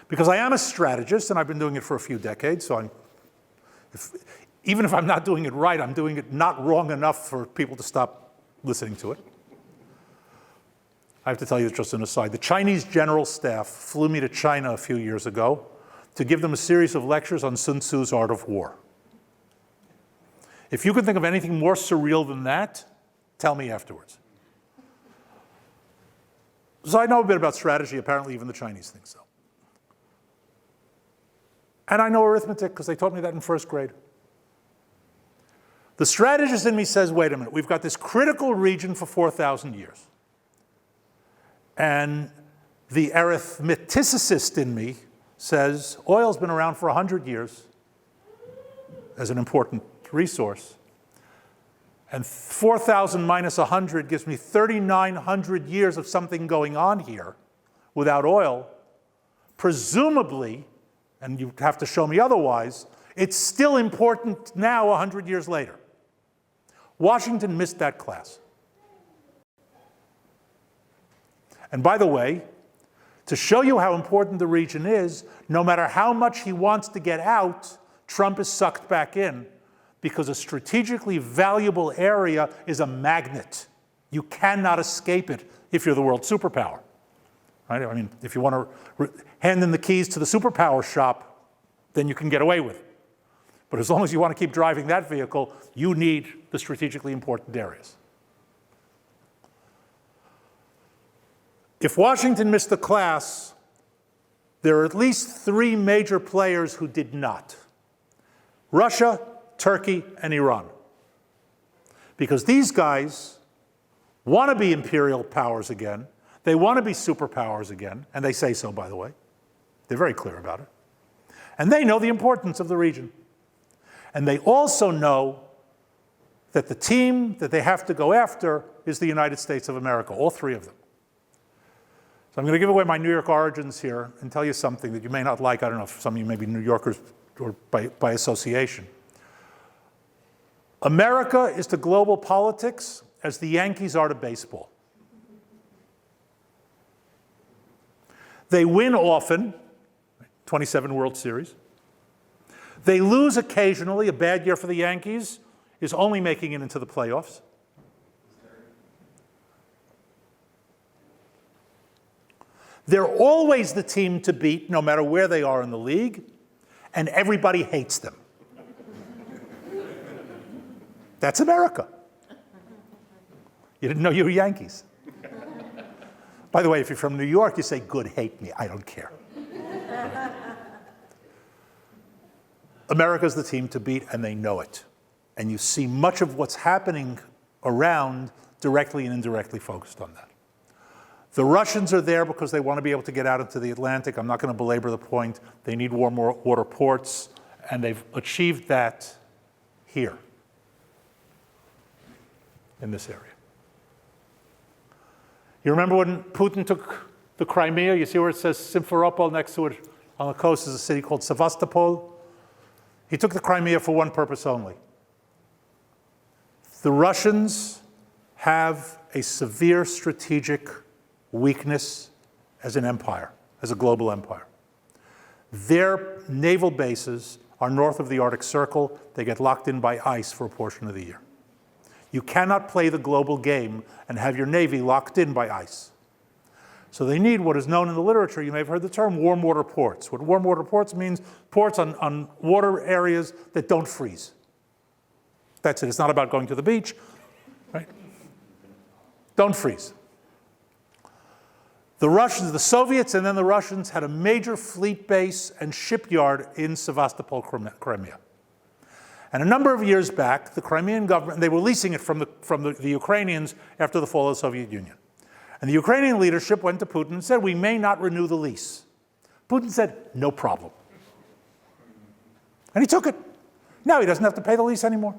Because I am a strategist, and I've been doing it for a few decades, so even if I'm not doing it right, I'm doing it not wrong enough for people to stop listening to it. I have to tell you just an aside. The Chinese general staff flew me to China a few years ago to give them a series of lectures on Sun Tzu's Art of War. If you can think of anything more surreal than that, tell me afterwards. So I know a bit about strategy. Apparently even the Chinese think so. And I know arithmetic because they taught me that in first grade. The strategist in me says, wait a minute, we've got this critical region for 4,000 years. And the arithmeticist in me says, oil's been around for 100 years as an important resource. And 4,000 minus 100 gives me 3,900 years of something going on here without oil. Presumably, and you have to show me otherwise, it's still important now 100 years later. Washington missed that class. And by the way, to show you how important the region is, no matter how much he wants to get out, Trump is sucked back in because a strategically valuable area is a magnet. You cannot escape it if you're the world superpower. Right? I mean, if you want to hand in the keys to the superpower shop, then you can get away with it. But as long as you want to keep driving that vehicle, you need the strategically important areas. If Washington missed the class, there are at least 3 major players who did not: Russia, Turkey, and Iran. Because these guys want to be imperial powers again. They want to be superpowers again, and they say so, by the way. They're very clear about it. And they know the importance of the region. And they also know that the team that they have to go after is the United States of America, all 3 of them. So I'm going to give away my New York origins here and tell you something that you may not like. I don't know if some of you may be New Yorkers or by association. America is to global politics as the Yankees are to baseball. They win often, 27 World Series. They lose occasionally. A bad year for the Yankees is only making it into the playoffs. They're always the team to beat, no matter where they are in the league, and everybody hates them. That's America. You didn't know you were Yankees. By the way, if you're from New York, you say, good, hate me. I don't care. America's the team to beat, and they know it. And you see much of what's happening around directly and indirectly focused on that. The Russians are there because they want to be able to get out into the Atlantic. I'm not going to belabor the point. They need warm water ports, and they've achieved that here, in this area. You remember when Putin took the Crimea? You see where it says Simferopol next to it on the coast is a city called Sevastopol? He took the Crimea for one purpose only. The Russians have a severe strategic weakness as an empire, as a global empire. Their naval bases are north of the Arctic Circle. They get locked in by ice for a portion of the year. You cannot play the global game and have your navy locked in by ice. So they need what is known in the literature, you may have heard the term warm water ports. What warm water ports means, ports on water areas that don't freeze. That's it. It's not about going to the beach, right? Don't freeze. The Russians, the Soviets, and then the Russians had a major fleet base and shipyard in Sevastopol, Crimea. And a number of years back, the Crimean government, they were leasing it from the Ukrainians after the fall of the Soviet Union. And the Ukrainian leadership went to Putin and said, we may not renew the lease. Putin said, no problem. And he took it. Now he doesn't have to pay the lease anymore.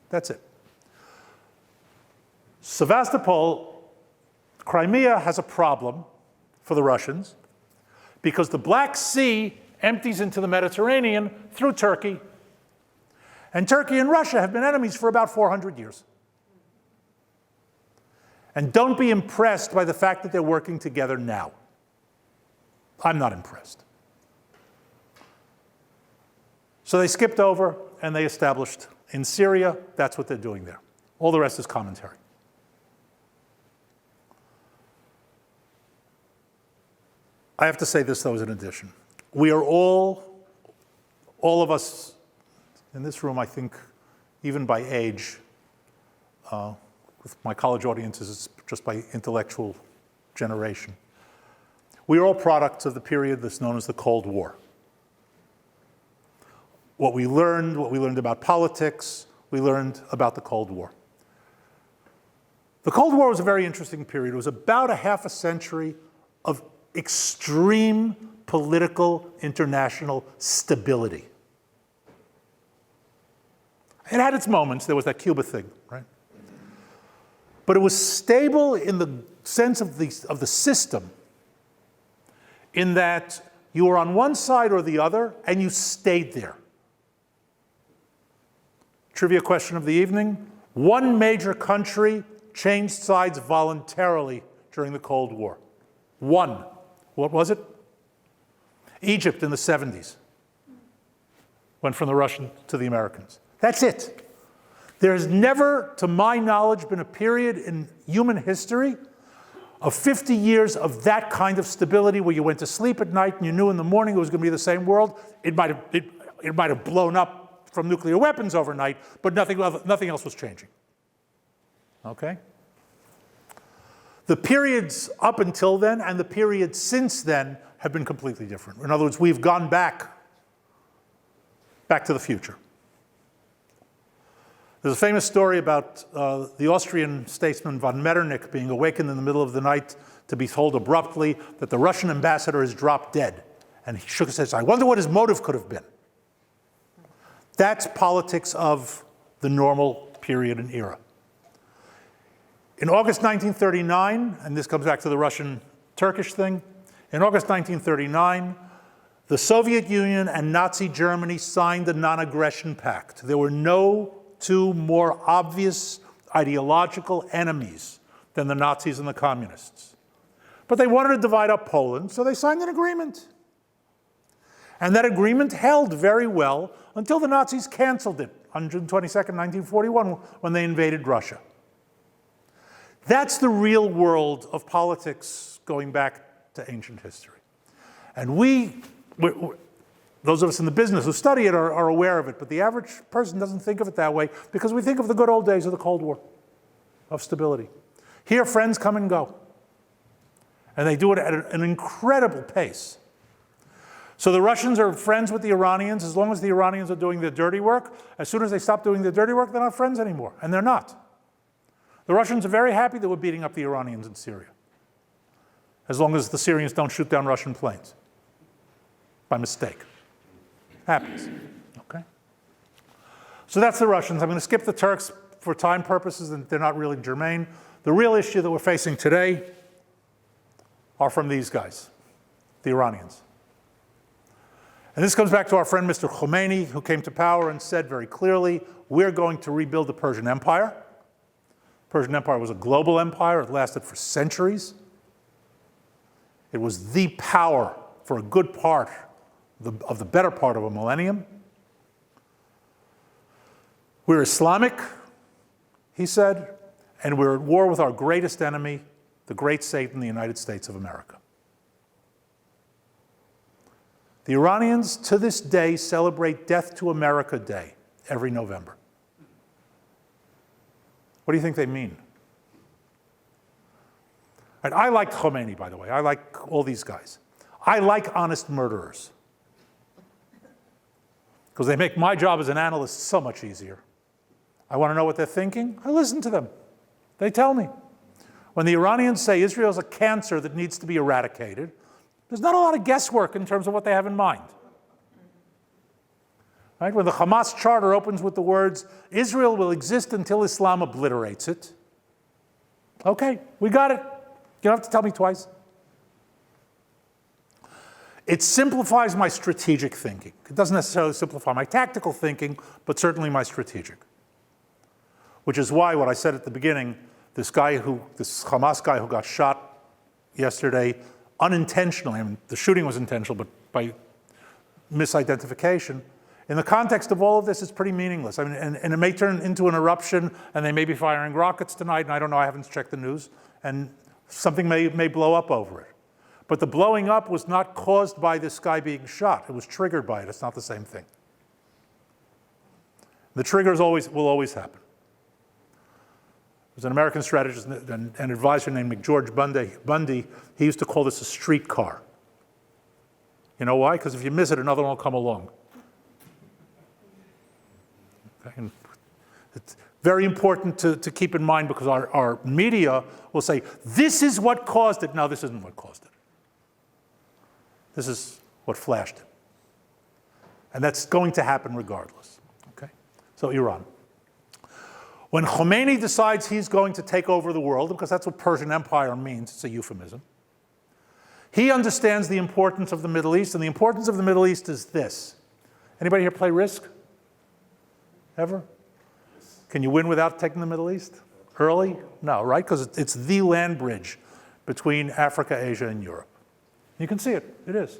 That's it. Sevastopol, Crimea has a problem for the Russians because the Black Sea empties into the Mediterranean through Turkey. And Turkey and Russia have been enemies for about 400 years. And don't be impressed by the fact that they're working together now. I'm not impressed. So they skipped over and they established in Syria. That's what they're doing there. All the rest is commentary. I have to say this, though, as an addition. We are all of us in this room, I think, even by age, with my college audiences, it's just by intellectual generation. We are all products of the period that's known as the Cold War. What we learned about politics, we learned about the Cold War. The Cold War was a very interesting period. It was about a half a century of extreme political international stability. It had its moments. There was that Cuba thing, right? But it was stable in the sense of the system, in that you were on one side or the other, and you stayed there. Trivia question of the evening. One major country changed sides voluntarily during the Cold War. One. What was it? Egypt in the 70s. Went from the Russians to the Americans. That's it. There has never, to my knowledge, been a period in human history of 50 years of that kind of stability where you went to sleep at night and you knew in the morning it was going to be the same world. It might have blown up from nuclear weapons overnight, but nothing else was changing. Okay? The periods up until then and the periods since then have been completely different. In other words, we've gone back to the future. There's a famous story about the Austrian statesman von Metternich being awakened in the middle of the night to be told abruptly that the Russian ambassador has dropped dead. And he shook his head. I wonder what his motive could have been. That's politics of the normal period and era. In August 1939, and this comes back to the Russian-Turkish thing, in August 1939, the Soviet Union and Nazi Germany signed the non-aggression pact. There were no two more obvious ideological enemies than the Nazis and the communists. But they wanted to divide up Poland, so they signed an agreement. And that agreement held very well until the Nazis canceled it on June 22nd, 1941, when they invaded Russia. That's the real world of politics going back to ancient history. And those of us in the business who study it are aware of it, but the average person doesn't think of it that way because we think of the good old days of the Cold War, of stability. Here, friends come and go. And they do it at an incredible pace. So the Russians are friends with the Iranians as long as the Iranians are doing their dirty work. As soon as they stop doing their dirty work, they're not friends anymore, and they're not. The Russians are very happy that we're beating up the Iranians in Syria, as long as the Syrians don't shoot down Russian planes by mistake. Happens, okay? So that's the Russians. I'm going to skip the Turks for time purposes, and they're not really germane. The real issue that we're facing today are from these guys, the Iranians. And this comes back to our friend Mr. Khomeini, who came to power and said very clearly, we're going to rebuild the Persian Empire. The Persian Empire was a global empire. It lasted for centuries. It was the power for a good part of the better part of a millennium. We're Islamic, he said, and we're at war with our greatest enemy, the great Satan, the United States of America. The Iranians, to this day, celebrate Death to America Day every November. What do you think they mean? And I like Khomeini, by the way. I like all these guys. I like honest murderers, because they make my job as an analyst so much easier. I want to know what they're thinking. I listen to them. They tell me. When the Iranians say Israel's a cancer that needs to be eradicated, there's not a lot of guesswork in terms of what they have in mind. Right? When the Hamas charter opens with the words, Israel will exist until Islam obliterates it. Okay, we got it. You don't have to tell me twice. It simplifies my strategic thinking. It doesn't necessarily simplify my tactical thinking, but certainly my strategic. Which is why what I said at the beginning, this Hamas guy who got shot yesterday unintentionally, I mean, the shooting was intentional, but by misidentification, in the context of all of this, it's pretty meaningless. I mean, and it may turn into an eruption, and they may be firing rockets tonight, and I don't know, I haven't checked the news, and something may blow up over it. But the blowing up was not caused by this guy being shot. It was triggered by it. It's not the same thing. The triggers will always happen. There's an American strategist and an advisor named McGeorge Bundy. He used to call this a streetcar. You know why? Because if you miss it, another one will come along. Okay? And it's very important to keep in mind, because our media will say, this is what caused it. No, this isn't what caused it. This is what flashed it. And that's going to happen regardless. Okay? So Iran. When Khomeini decides he's going to take over the world, because that's what Persian Empire means, it's a euphemism, he understands the importance of the Middle East, and the importance of the Middle East is this. Anybody here play Risk? Ever? Can you win without taking the Middle East? Early? No, right? Because it's the land bridge between Africa, Asia, and Europe. You can see it. It is.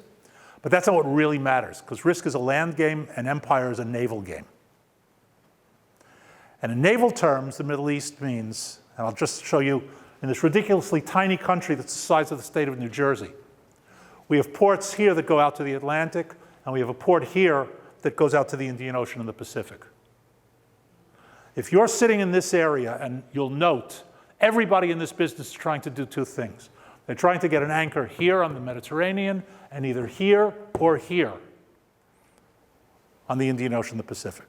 But that's not what really matters, because Risk is a land game and Empire is a naval game. And in naval terms, the Middle East means, and I'll just show you, in this ridiculously tiny country that's the size of the state of New Jersey, we have ports here that go out to the Atlantic, and we have a port here that goes out to the Indian Ocean and the Pacific. If you're sitting in this area, and you'll note, everybody in this business is trying to do two things. They're trying to get an anchor here on the Mediterranean, and either here or here on the Indian Ocean and the Pacific.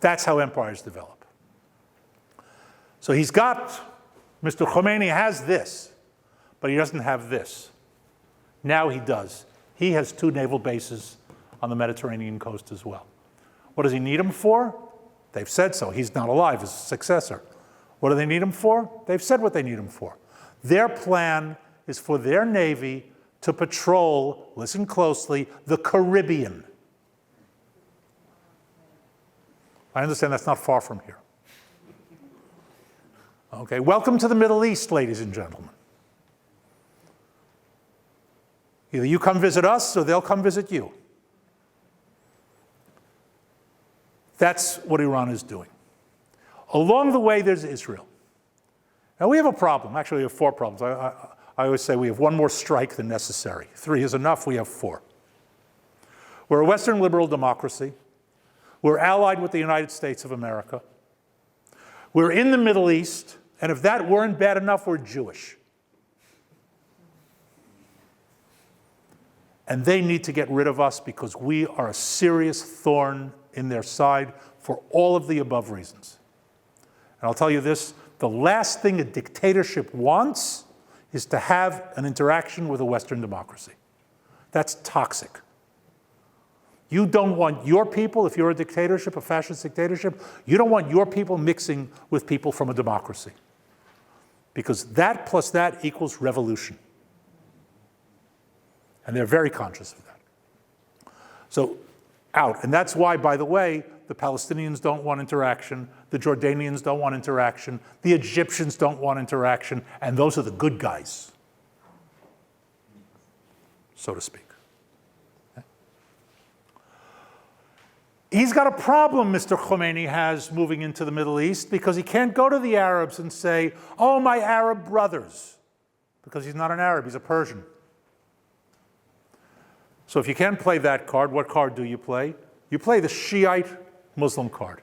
That's how empires develop. So he's got, Mr. Khomeini has this, but he doesn't have this. Now he does. He has 2 naval bases on the Mediterranean coast as well. What does he need them for? They've said so. He's not alive, his successor. What do they need him for? They've said what they need him for. Their plan is for their navy to patrol, listen closely, the Caribbean. I understand that's not far from here. Okay, welcome to the Middle East, ladies and gentlemen. Either you come visit us or they'll come visit you. That's what Iran is doing. Along the way, there's Israel. Now, we have a problem. Actually, we have 4 problems. I always say we have 1 more strike than necessary. 3 is enough. We have 4. We're a Western liberal democracy. We're allied with the United States of America. We're in the Middle East. And if that weren't bad enough, we're Jewish. And they need to get rid of us because we are a serious thorn in their side for all of the above reasons. And I'll tell you this, the last thing a dictatorship wants is to have an interaction with a Western democracy. That's toxic. You don't want your people, if you're a dictatorship, a fascist dictatorship, you don't want your people mixing with people from a democracy. Because that plus that equals revolution. And they're very conscious of that. So, out. And that's why, by the way, the Palestinians don't want interaction, the Jordanians don't want interaction, the Egyptians don't want interaction, and those are the good guys, so to speak. Okay? He's got a problem, Mr. Khomeini has, moving into the Middle East, because he can't go to the Arabs and say, oh, my Arab brothers, because he's not an Arab, he's a Persian. So if you can't play that card, what card do you play? You play the Shiite Muslim card.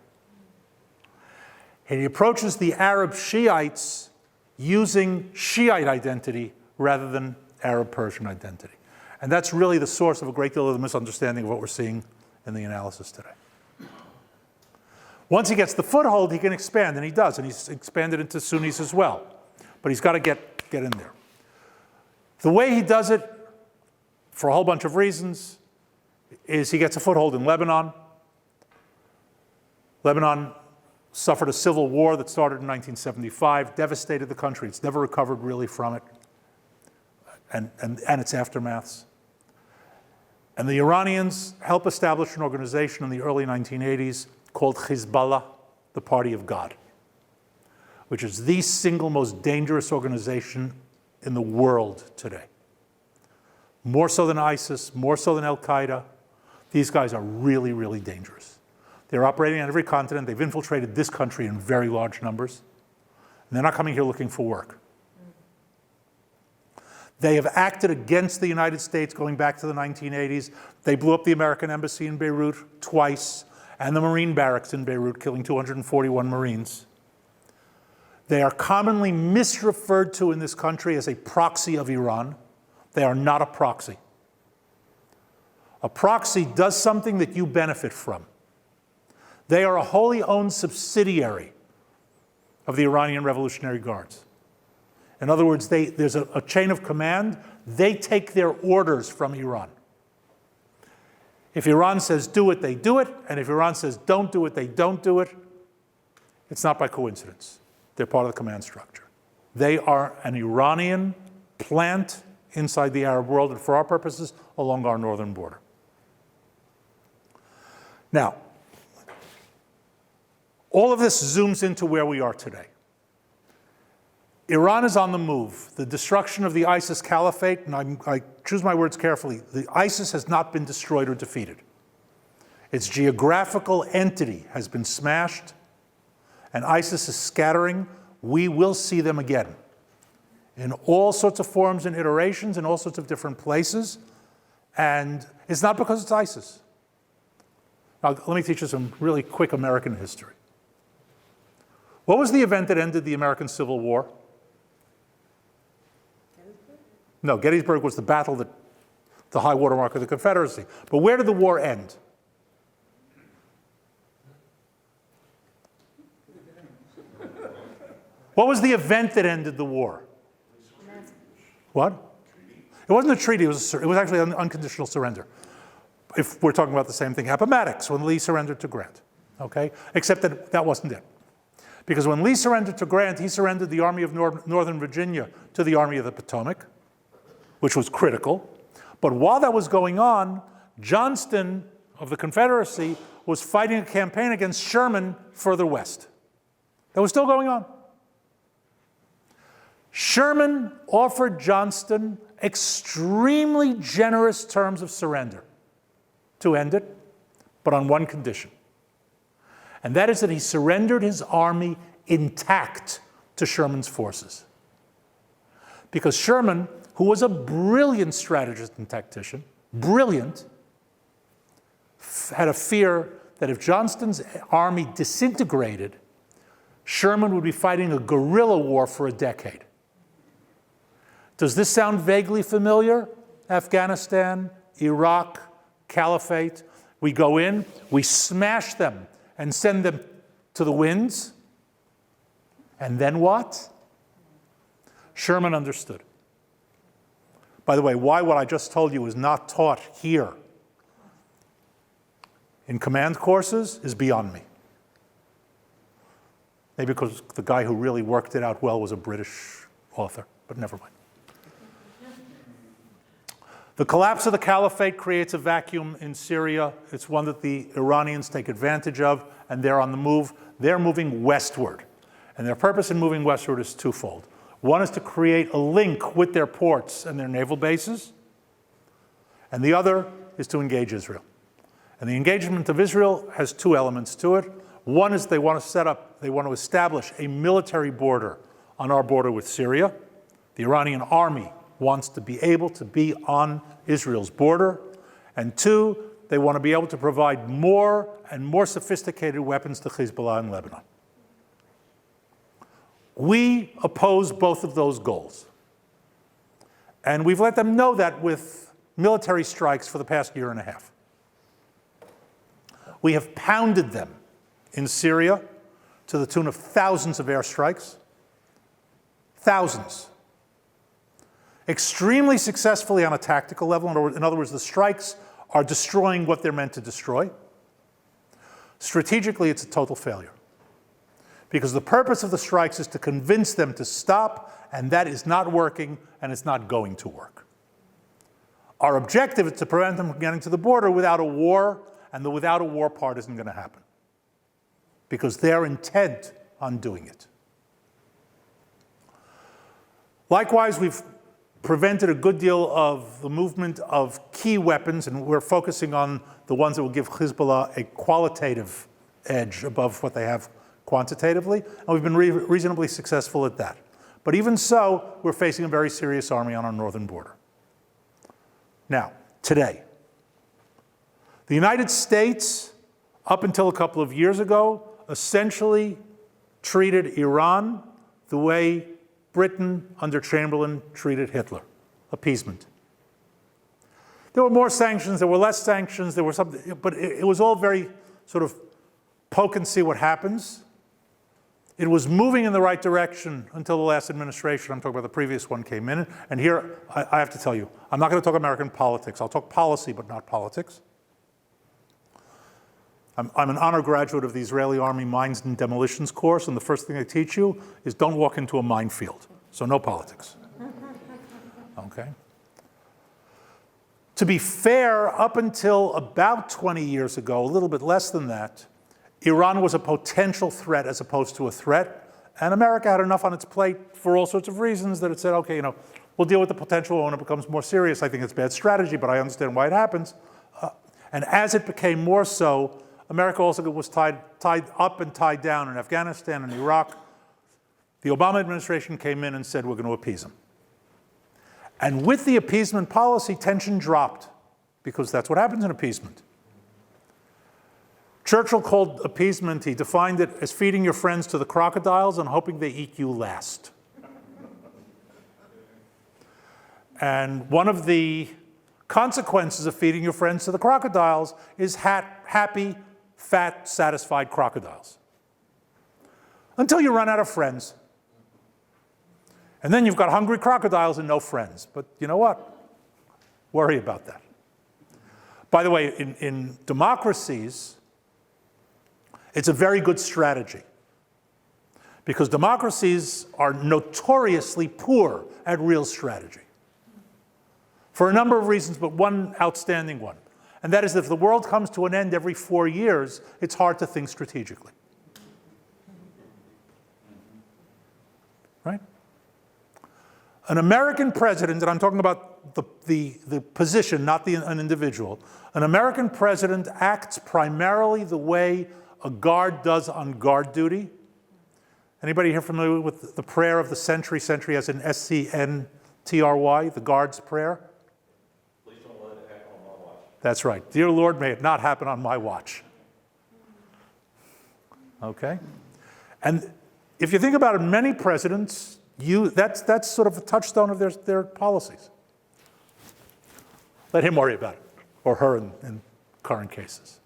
And he approaches the Arab Shiites using Shiite identity rather than Arab Persian identity. And that's really the source of a great deal of the misunderstanding of what we're seeing in the analysis today. Once he gets the foothold, he can expand, and he does, and he's expanded into Sunnis as well. But he's got to get in there. The way he does it, for a whole bunch of reasons, is he gets a foothold in Lebanon. Lebanon suffered a civil war that started in 1975, devastated the country. It's never recovered really from it, and its aftermaths. And the Iranians helped establish an organization in the early 1980s called Hezbollah, the Party of God, which is the single most dangerous organization in the world today. More so than ISIS, more so than Al-Qaeda. These guys are really, really dangerous. They're operating on every continent. They've infiltrated this country in very large numbers. And they're not coming here looking for work. They have acted against the United States going back to the 1980s. They blew up the American embassy in Beirut twice, and the Marine barracks in Beirut, killing 241 Marines. They are commonly misreferred to in this country as a proxy of Iran. They are not a proxy. A proxy does something that you benefit from. They are a wholly owned subsidiary of the Iranian Revolutionary Guards. In other words, there's a chain of command. They take their orders from Iran. If Iran says do it, they do it. And if Iran says don't do it, they don't do it. It's not by coincidence. They're part of the command structure. They are an Iranian plant inside the Arab world, and for our purposes, along our northern border. Now, all of this zooms into where we are today. Iran is on the move. The destruction of the ISIS caliphate, and I choose my words carefully, the ISIS has not been destroyed or defeated. Its geographical entity has been smashed, and ISIS is scattering. We will see them again in all sorts of forms and iterations in all sorts of different places. And it's not because it's ISIS. Now, let me teach you some really quick American history. What was the event that ended the American Civil War? No, Gettysburg was the battle that the high watermark of the Confederacy. But where did the war end? What was the event that ended the war? What? It wasn't a treaty, it was actually an unconditional surrender. If we're talking about the same thing, Appomattox, when Lee surrendered to Grant, okay? Except that that wasn't it. Because when Lee surrendered to Grant, he surrendered the Army of Northern Virginia to the Army of the Potomac, which was critical. But while that was going on, Johnston of the Confederacy was fighting a campaign against Sherman further west. That was still going on. Sherman offered Johnston extremely generous terms of surrender to end it, but on one condition. And that is that he surrendered his army intact to Sherman's forces. Because Sherman, who was a brilliant strategist and tactician, brilliant, had a fear that if Johnston's army disintegrated, Sherman would be fighting a guerrilla war for a decade. Does this sound vaguely familiar? Afghanistan, Iraq, Caliphate. We go in, we smash them and send them to the winds. And then what? Sherman understood. By the way, why what I just told you is not taught here in command courses is beyond me. Maybe because the guy who really worked it out well was a British author, but never mind. The collapse of the caliphate creates a vacuum in Syria. It's one that the Iranians take advantage of, and they're on the move. They're moving westward. And their purpose in moving westward is twofold. One is to create a link with their ports and their naval bases, and the other is to engage Israel. And the engagement of Israel has two elements to it. One is they want to establish a military border on our border with Syria. The Iranian army wants to be able to be on Israel's border. And two, they want to be able to provide more and more sophisticated weapons to Hezbollah in Lebanon. We oppose both of those goals. And we've let them know that with military strikes for the past year and a half. We have pounded them in Syria to the tune of thousands of airstrikes. Thousands. Extremely successfully on a tactical level. In other words, the strikes are destroying what they're meant to destroy. Strategically, it's a total failure. Because the purpose of the strikes is to convince them to stop, and that is not working, and it's not going to work. Our objective is to prevent them from getting to the border without a war, and the without a war part isn't going to happen. Because they're intent on doing it. Likewise, we've prevented a good deal of the movement of key weapons, and we're focusing on the ones that will give Hezbollah a qualitative edge above what they have quantitatively, and we've been reasonably successful at that. But even so, we're facing a very serious army on our northern border. Now, today, the United States, up until a couple of years ago, essentially treated Iran the way Britain under Chamberlain treated Hitler, appeasement. There were more sanctions, there were less sanctions, there were something, but it was all very sort of poke and see what happens. It was moving in the right direction until the last administration, I'm talking about the previous one, came in. And here, I have to tell you, I'm not going to talk American politics. I'll talk policy, but not politics. I'm an honor graduate of the Israeli Army Mines and Demolitions course, and the first thing they teach you is don't walk into a minefield. So no politics. Okay? To be fair, up until about 20 years ago, a little bit less than that, Iran was a potential threat as opposed to a threat. And America had enough on its plate for all sorts of reasons that it said, okay, we'll deal with the potential when it becomes more serious. I think it's bad strategy, but I understand why it happens. And as it became more so, America also was tied up and tied down in Afghanistan and Iraq. The Obama administration came in and said, we're going to appease them. And with the appeasement policy, tension dropped, because that's what happens in appeasement. Churchill called appeasement, he defined it as feeding your friends to the crocodiles and hoping they eat you last. And one of the consequences of feeding your friends to the crocodiles is happy, fat, satisfied crocodiles. Until you run out of friends. And then you've got hungry crocodiles and no friends. But you know what? Worry about that. By the way, in democracies, it's a very good strategy. Because democracies are notoriously poor at real strategy. For a number of reasons, but one outstanding one. And that is that if the world comes to an end every 4 years, it's hard to think strategically. Right? An American president, and I'm talking about the position, not an individual, an American president acts primarily the way a guard does on guard duty. Anybody here familiar with the prayer of the sentry? Sentry as in S-C-N-T-R-Y, the guard's prayer? Please don't let it happen on my watch. That's right. Dear Lord, may it not happen on my watch. Okay? And if you think about it, many presidents, that's sort of a touchstone of their policies. Let him worry about it, or her in current cases.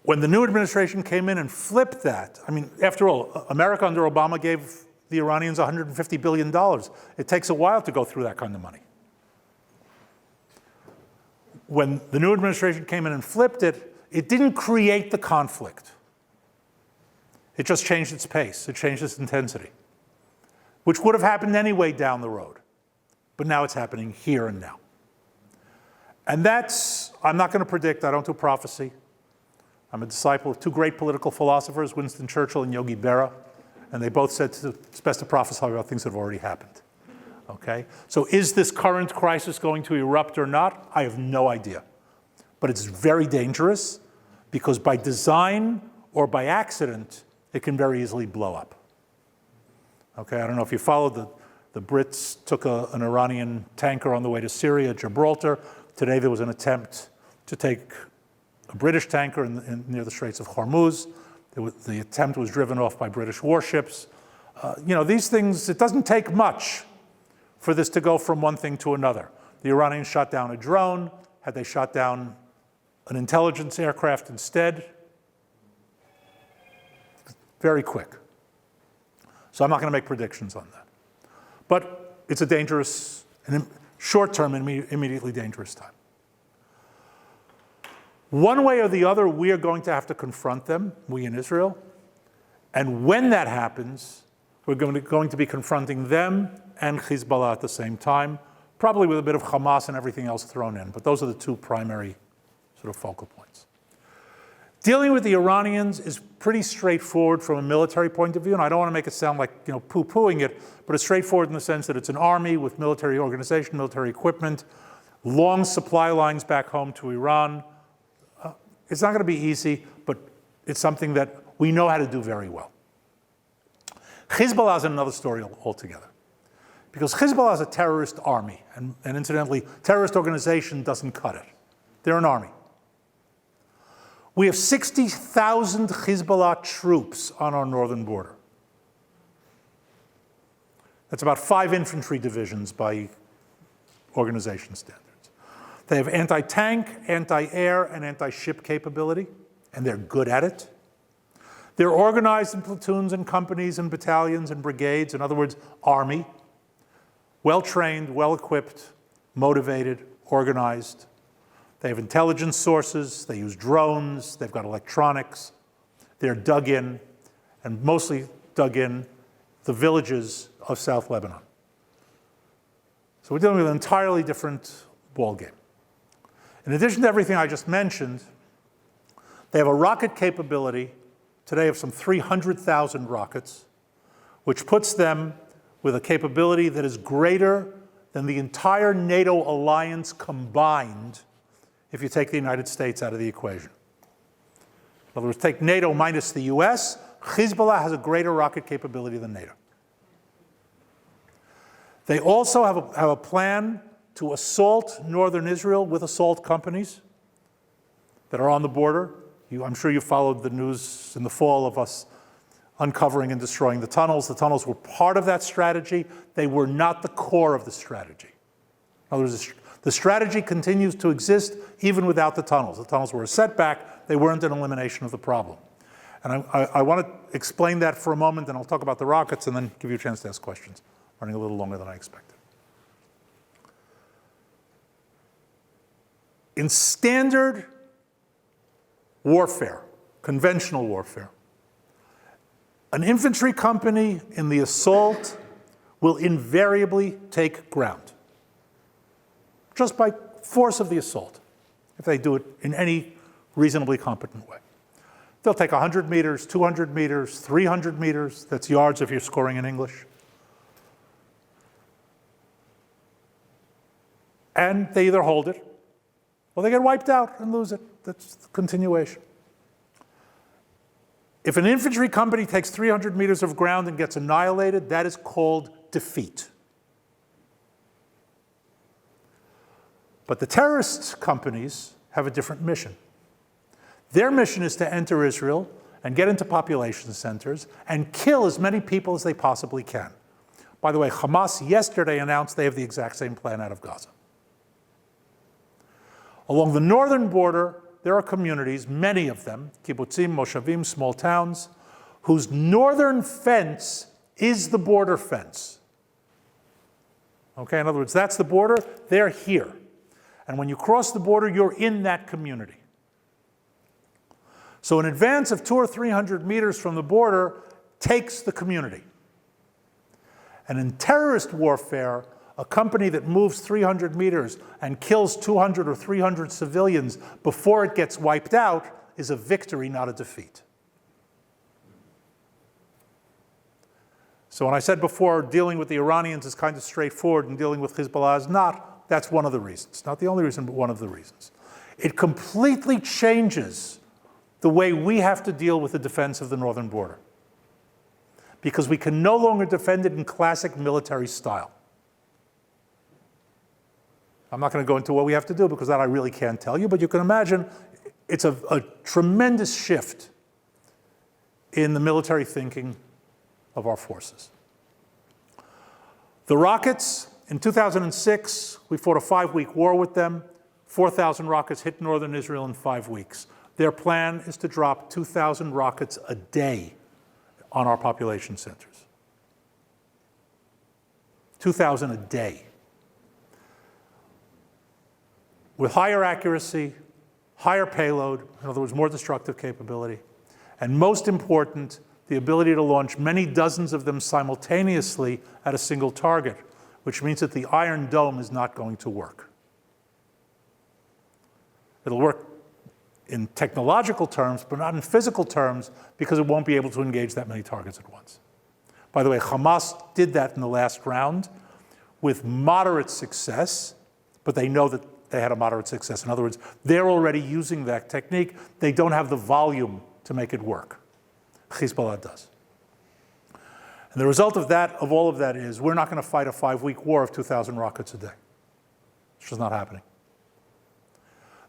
When the new administration came in and flipped that, I mean, after all, America under Obama gave the Iranians $150 billion. It takes a while to go through that kind of money. When the new administration came in and flipped it, it didn't create the conflict. It just changed its pace. It changed its intensity, which would have happened anyway down the road. But now it's happening here and now. And that's, I'm not going to predict, I don't do prophecy. I'm a disciple of two great political philosophers, Winston Churchill and Yogi Berra, and they both said it's best to prophesy about things that have already happened. Okay? So is this current crisis going to erupt or not? I have no idea. But it's very dangerous because by design or by accident, it can very easily blow up. Okay, I don't know if you followed the Brits took an Iranian tanker on the way to Syria, Gibraltar. Today there was an attempt to take a British tanker near the Straits of Hormuz. The attempt was driven off by British warships. These things, it doesn't take much for this to go from one thing to another. The Iranians shot down a drone. Had they shot down an intelligence aircraft instead? Very quick. So I'm not going to make predictions on that. But it's a dangerous, and short-term, immediately dangerous time. One way or the other, we are going to have to confront them, we in Israel. And when that happens, we're going to be confronting them and Hezbollah at the same time, probably with a bit of Hamas and everything else thrown in. But those are the two primary sort of focal points. Dealing with the Iranians is pretty straightforward from a military point of view, and I don't want to make it sound like poo-pooing it, but it's straightforward in the sense that it's an army with military organization, military equipment, long supply lines back home to Iran. It's not going to be easy, but it's something that we know how to do very well. Hezbollah is another story altogether, because Hezbollah is a terrorist army, and incidentally, terrorist organization doesn't cut it. They're an army. We have 60,000 Hezbollah troops on our northern border. That's about 5 infantry divisions by organization standards. They have anti-tank, anti-air, and anti-ship capability, and they're good at it. They're organized in platoons and companies and battalions and brigades, in other words, army, well-trained, well-equipped, motivated, organized. They have intelligence sources, they use drones, they've got electronics. They're dug in, and mostly dug in, the villages of South Lebanon. So we're dealing with an entirely different ballgame. In addition to everything I just mentioned, they have a rocket capability today of some 300,000 rockets, which puts them with a capability that is greater than the entire NATO alliance combined if you take the United States out of the equation. In other words, take NATO minus the US, Hezbollah has a greater rocket capability than NATO. They also have a plan to assault northern Israel with assault companies that are on the border. I'm sure you followed the news in the fall of us uncovering and destroying the tunnels. The tunnels were part of that strategy. They were not the core of the strategy. In other words, the strategy continues to exist even without the tunnels. The tunnels were a setback. They weren't an elimination of the problem. And I want to explain that for a moment, and I'll talk about the rockets and then give you a chance to ask questions. Running a little longer than I expected. In standard warfare, conventional warfare, an infantry company in the assault will invariably take ground, just by force of the assault, if they do it in any reasonably competent way. They'll take 100 meters, 200 meters, 300 meters, that's yards if you're scoring in English. And they either hold it, or they get wiped out and lose it. That's the continuation. If an infantry company takes 300 meters of ground and gets annihilated, that is called defeat. But the terrorist companies have a different mission. Their mission is to enter Israel and get into population centers and kill as many people as they possibly can. By the way, Hamas yesterday announced they have the exact same plan out of Gaza. Along the northern border, there are communities, many of them, kibbutzim, moshavim, small towns, whose northern fence is the border fence. Okay, in other words, that's the border, they're here. And when you cross the border, you're in that community. So an advance of 200 or 300 meters from the border takes the community. And in terrorist warfare, a company that moves 300 meters and kills 200 or 300 civilians before it gets wiped out is a victory, not a defeat. So when I said before, dealing with the Iranians is kind of straightforward and dealing with Hezbollah is not, that's one of the reasons. Not the only reason, but one of the reasons. It completely changes the way we have to deal with the defense of the northern border, because we can no longer defend it in classic military style. I'm not going to go into what we have to do because that I really can't tell you, but you can imagine it's a tremendous shift in the military thinking of our forces. The rockets, in 2006, we fought a 5-week war with them. 4,000 rockets hit northern Israel in 5 weeks. Their plan is to drop 2,000 rockets a day on our population centers. 2,000 a day. With higher accuracy, higher payload, in other words, more destructive capability, and most important, the ability to launch many dozens of them simultaneously at a single target, which means that the Iron Dome is not going to work. It'll work in technological terms, but not in physical terms, because it won't be able to engage that many targets at once. By the way, Hamas did that in the last round with moderate success, but they know that they had a moderate success. In other words, they're already using that technique. They don't have the volume to make it work. Hezbollah does. And the result of that, of all of that, is we're not going to fight a 5-week war of 2,000 rockets a day. It's just not happening.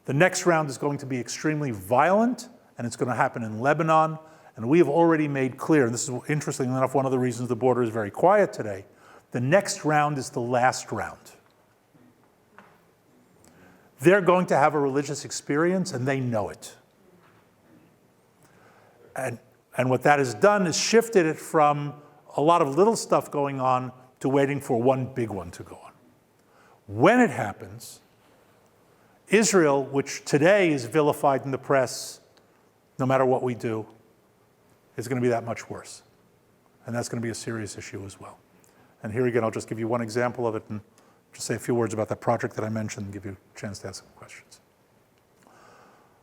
The next round is going to be extremely violent, and it's going to happen in Lebanon. And we have already made clear, and this is interestingly enough one of the reasons the border is very quiet today, the next round is the last round. They're going to have a religious experience, and they know it. And what that has done is shifted it from a lot of little stuff going on to waiting for one big one to go on. When it happens, Israel, which today is vilified in the press, no matter what we do, is going to be that much worse. And that's going to be a serious issue as well. And here again, I'll just give you one example of it and just say a few words about that project that I mentioned and give you a chance to ask some questions.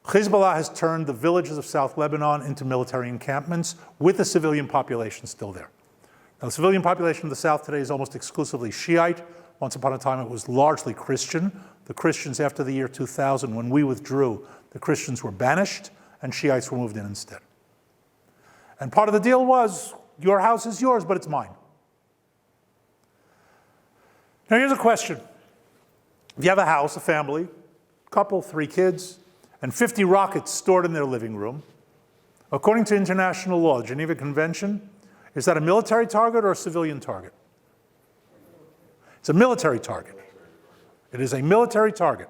Hezbollah has turned the villages of South Lebanon into military encampments with the civilian population still there. Now, the civilian population of the south today is almost exclusively Shiite. Once upon a time, it was largely Christian. The Christians, after the year 2000, when we withdrew, the Christians were banished and Shiites were moved in instead. And part of the deal was, your house is yours, but it's mine. Now, here's a question. If you have a house, a family, couple, 3 kids, and 50 rockets stored in their living room, according to international law, the Geneva Convention, is that a military target or a civilian target? It's a military target. It is a military target.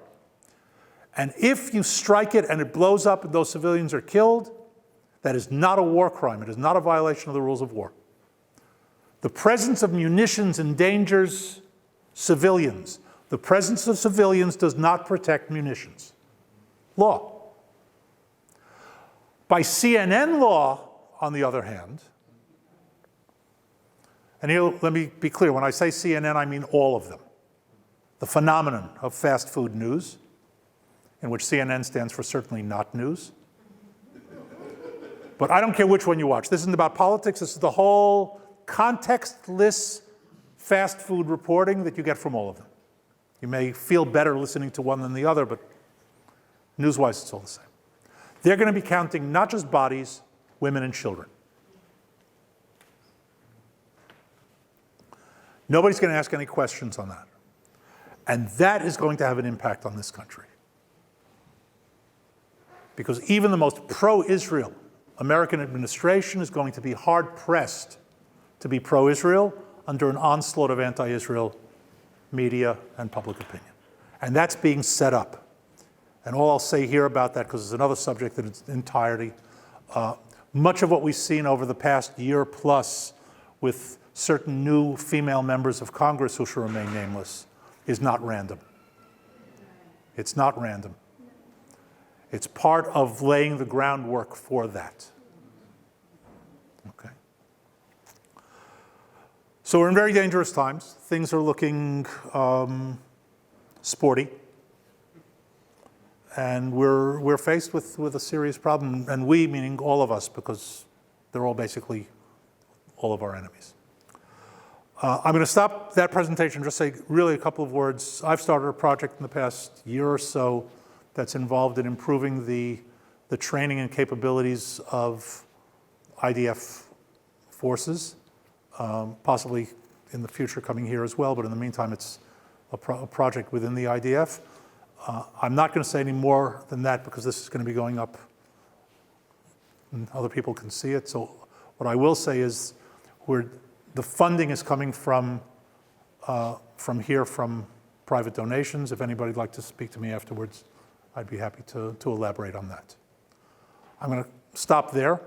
And if you strike it and it blows up and those civilians are killed, that is not a war crime. It is not a violation of the rules of war. The presence of munitions endangers civilians. The presence of civilians does not protect munitions. Law. By CNN law, on the other hand, and here, let me be clear, when I say CNN, I mean all of them. The phenomenon of fast food news, in which CNN stands for certainly not news. But I don't care which one you watch. This isn't about politics. This is the whole contextless fast food reporting that you get from all of them. You may feel better listening to one than the other, but news-wise, it's all the same. They're going to be counting not just bodies, women and children. Nobody's going to ask any questions on that. And that is going to have an impact on this country. Because even the most pro-Israel American administration is going to be hard-pressed to be pro-Israel under an onslaught of anti-Israel media and public opinion. And that's being set up. And all I'll say here about that, because it's another subject in its entirety, much of what we've seen over the past year plus with certain new female members of Congress who shall remain nameless is not random. It's not random. It's part of laying the groundwork for that. Okay. So we're in very dangerous times. Things are looking sporty. And we're faced with a serious problem, and we, meaning all of us, because they're all basically all of our enemies. I'm going to stop that presentation, just say really a couple of words. I've started a project in the past year or so that's involved in improving the training and capabilities of IDF forces, possibly in the future coming here as well, but in the meantime it's a project within the IDF. I'm not going to say any more than that because this is going to be going up and other people can see it. So what I will say is the funding is coming from here, from private donations. If anybody'd like to speak to me afterwards, I'd be happy to elaborate on that. I'm going to stop there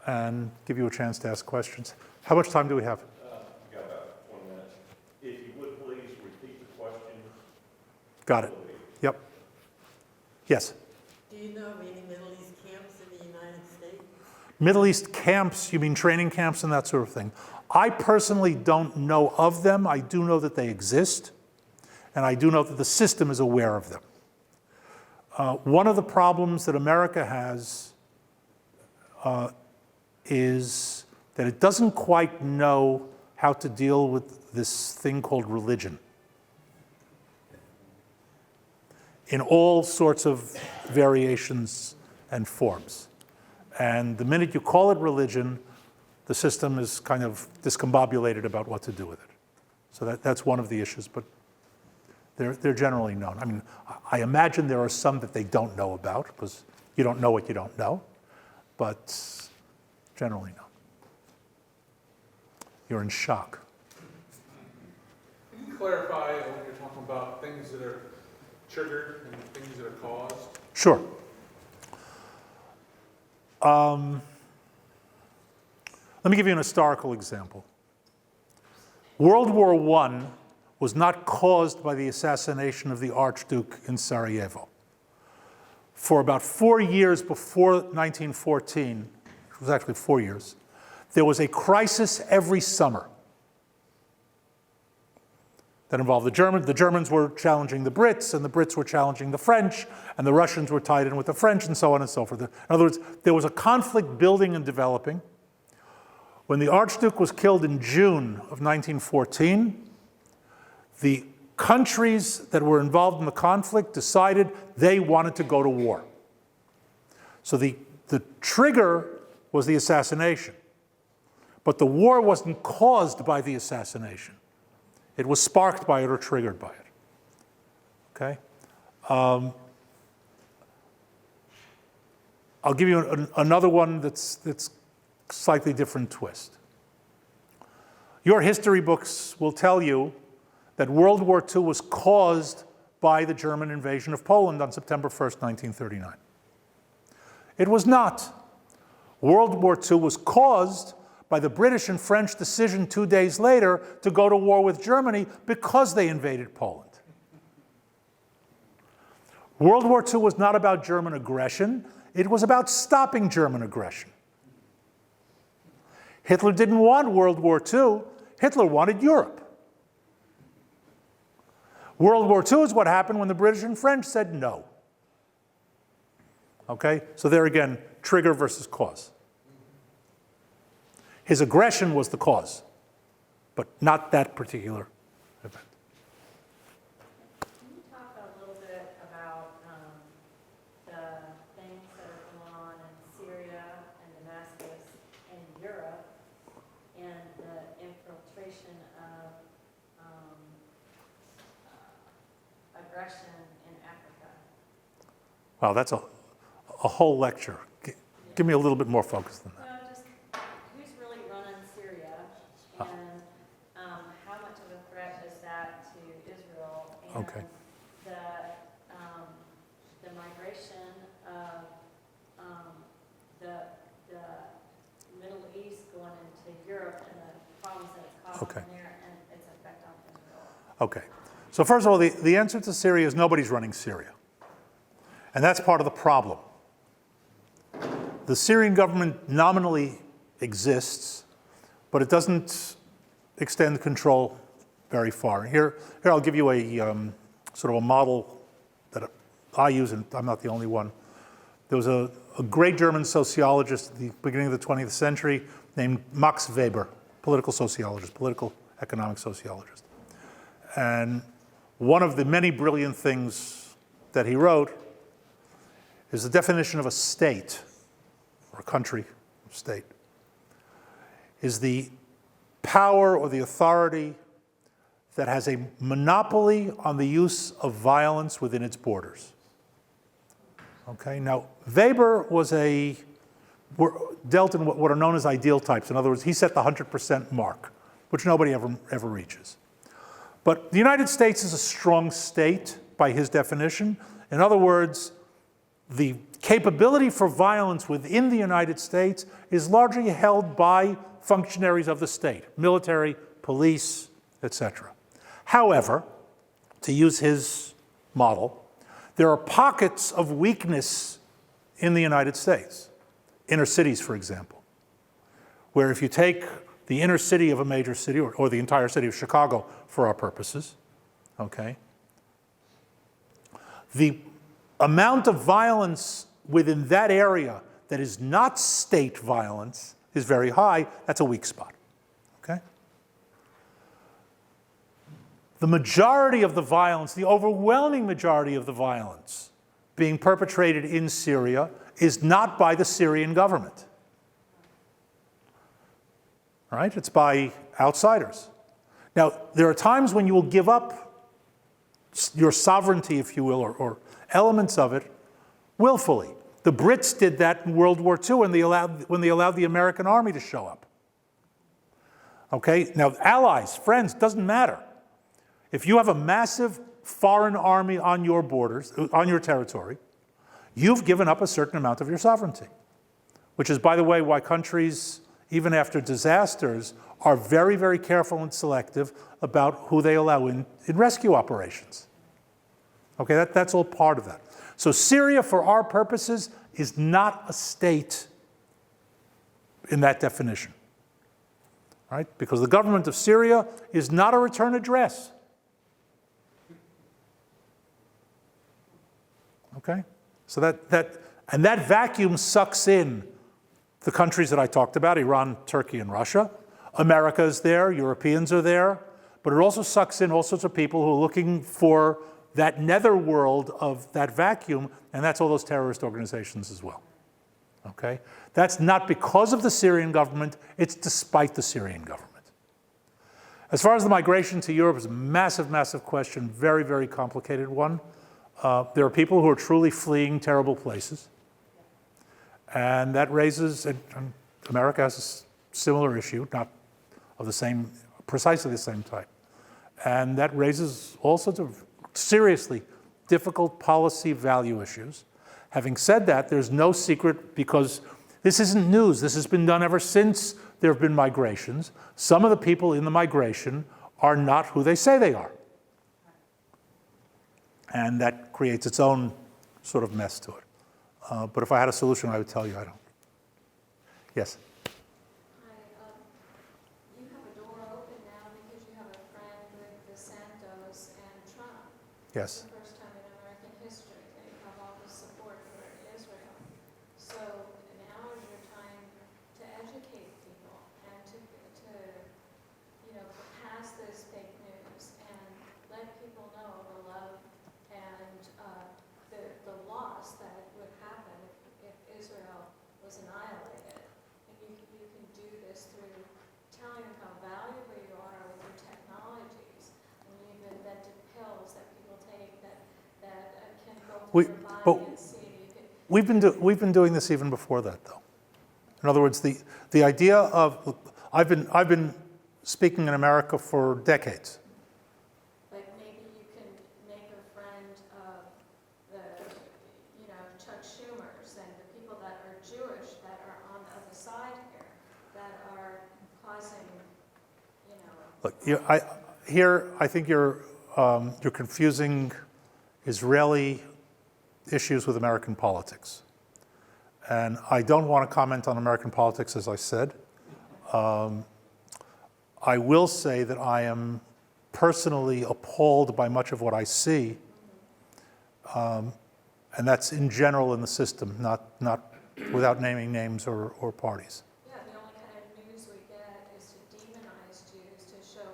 and give you a chance to ask questions. How much time do we have? We've got about 20 minutes. If you would please repeat the question. Got it. Yep. Yes? Do you know of any Middle East camps in the United States? Middle East camps, you mean training camps and that sort of thing? I personally don't know of them. I do know that they exist, and I do know that the system is aware of them. One of the problems that America has is that it doesn't quite know how to deal with this thing called religion in all sorts of variations and forms. And the minute you call it religion, the system is kind of discombobulated about what to do with it. So that's one of the issues, but they're generally known. I mean, I imagine there are some that they don't know about, because you don't know what you don't know, but generally known. You're in shock. Can you clarify when you're talking about things that are triggered and things that are caused? Sure. Let me give you an historical example. World War I was not caused by the assassination of the Archduke in Sarajevo. for about 4 years before 1914, it was actually 4 years, there was a crisis every summer that involved the Germans. The Germans were challenging the Brits, and the Brits were challenging the French, and the Russians were tied in with the French, and so on and so forth. In other words, there was a conflict building and developing. When the Archduke was killed in June of 1914, the countries that were involved in the conflict decided they wanted to go to war. So the trigger was the assassination. But the war wasn't caused by the assassination. It was sparked by it or triggered by it. Okay? I'll give you another one that's slightly different twist. Your history books will tell you that World War II was caused by the German invasion of Poland on September 1st, 1939. It was not. World War II was caused by the British and French decision 2 days later to go to war with Germany because they invaded Poland. World War II was not about German aggression. It was about stopping German aggression. Hitler didn't want World War II. Hitler wanted Europe. World War II is what happened when the British and French said no. Okay? So there again, trigger versus cause. His aggression was the cause, but not that particular event. Can you talk a little bit about the things that are going on in Syria and Damascus and Europe and the infiltration of aggression in Africa? Wow, that's a whole lecture. Give me a little bit more focus than that. Well, just who's really running Syria and how much of a threat is that to Israel and Okay. the migration of the Middle East going into Europe and the problems that it's causing Okay. there and its effect on Israel. Okay. So first of all, the answer to Syria is nobody's running Syria. And that's part of the problem. The Syrian government nominally exists, but it doesn't extend control very far. Here I'll give you a sort of a model that I use, and I'm not the only one. There was a great German sociologist at the beginning of the 20th century named Max Weber, political sociologist, political economic sociologist. And one of the many brilliant things that he wrote is the definition of a state, or a country, state, is the power or the authority that has a monopoly on the use of violence within its borders. Okay, now Weber dealt in what are known as ideal types. In other words, he set the 100% mark, which nobody ever reaches. But the United States is a strong state by his definition. In other words, the capability for violence within the United States is largely held by functionaries of the state, military, police, etc. However, to use his model, there are pockets of weakness in the United States, inner cities, for example, where if you take the inner city of a major city, or the entire city of Chicago for our purposes, okay, the amount of violence within that area that is not state violence is very high. That's a weak spot, okay? The majority of the violence, the overwhelming majority of the violence being perpetrated in Syria is not by the Syrian government. All right? It's by outsiders. Now, there are times when you will give up your sovereignty, if you will, or elements of it willfully. The Brits did that in World War II when they allowed the American army to show up. Okay? Now, allies, friends, doesn't matter. If you have a massive foreign army on your borders, on your territory, you've given up a certain amount of your sovereignty, which is, by the way, why countries, even after disasters, are very, very careful and selective about who they allow in rescue operations. Okay, that's all part of that. So Syria, for our purposes, is not a state in that definition, right? Because the government of Syria is not a return address. Okay? So that vacuum sucks in the countries that I talked about, Iran, Turkey, and Russia. America is there, Europeans are there, but it also sucks in all sorts of people who are looking for that netherworld of that vacuum, and that's all those terrorist organizations as well. Okay? That's not because of the Syrian government, it's despite the Syrian government. As far as the migration to Europe, it's a massive, massive question, very, very complicated one. There are people who are truly fleeing terrible places. And that raises, and America has a similar issue, not of the same, precisely the same type. And that raises all sorts of seriously difficult policy value issues. Having said that, there's no secret, because this isn't news. This has been done ever since there have been migrations. Some of the people in the migration are not who they say they are. And that creates its own sort of mess to it. But if I had a solution, I would tell you I don't. Yes? Hi, you have a door open now because you have a friend with DeSantis and Trump. Yes. The first time in American history that you have all this support for Israel. So now is your time to educate people and to pass this fake news and let people know the love and the loss that would happen if Israel was annihilated. And you can do this through telling them how valuable you are with your technologies. And you've invented pills that people take that can go through their body and see. We've been doing this even before that, though. In other words, the idea of, I've been speaking in America for decades. Like maybe you can make a friend of Chuck Schumer's and the people that are Jewish that are on the other side here that are causing, Look, I think you're confusing Israeli issues with American politics. And I don't want to comment on American politics, as I said. I will say that I am personally appalled by much of what I see, and that's in general in the system, not without naming names or parties. yeah, the only kind of news we get is to demonize Jews, to show,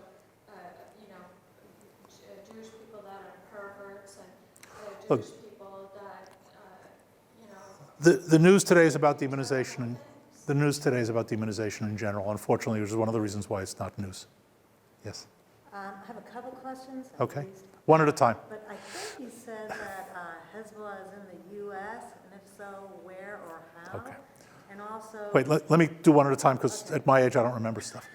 Jewish people that are perverts and Jewish people that, The news today is about demonization. The news today is about demonization in general, unfortunately, which is one of the reasons why it's not news. Yes? I have a couple questions. Okay. One at a time. But I think you said that Hezbollah is in the U.S., and if so, where or how? Okay. And also... Wait, let me do one at a time, because at my age, I don't remember stuff.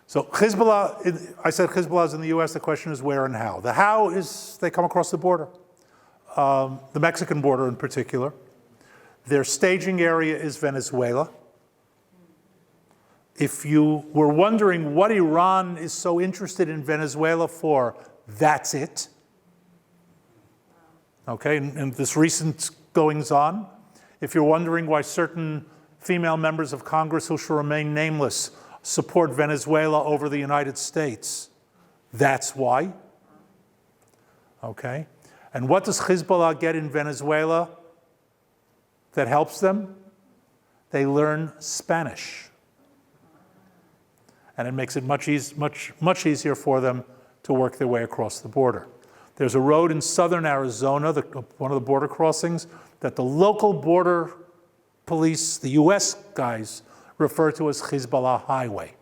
So Hezbollah, I said Hezbollah is in the U.S. The question is where and how. The how is they come across the border, the Mexican border in particular. Their staging area is Venezuela. If you were wondering what Iran is so interested in Venezuela for, that's it. Okay, and this recent goings on. If you're wondering why certain female members of Congress who shall remain nameless support Venezuela over the United States, that's why. Okay, and what does Hezbollah get in Venezuela that helps them? They learn Spanish. And it makes it much easier for them to work their way across the border. There's a road in southern Arizona, one of the border crossings, that the local border police, the US guys, refer to as Hezbollah Highway.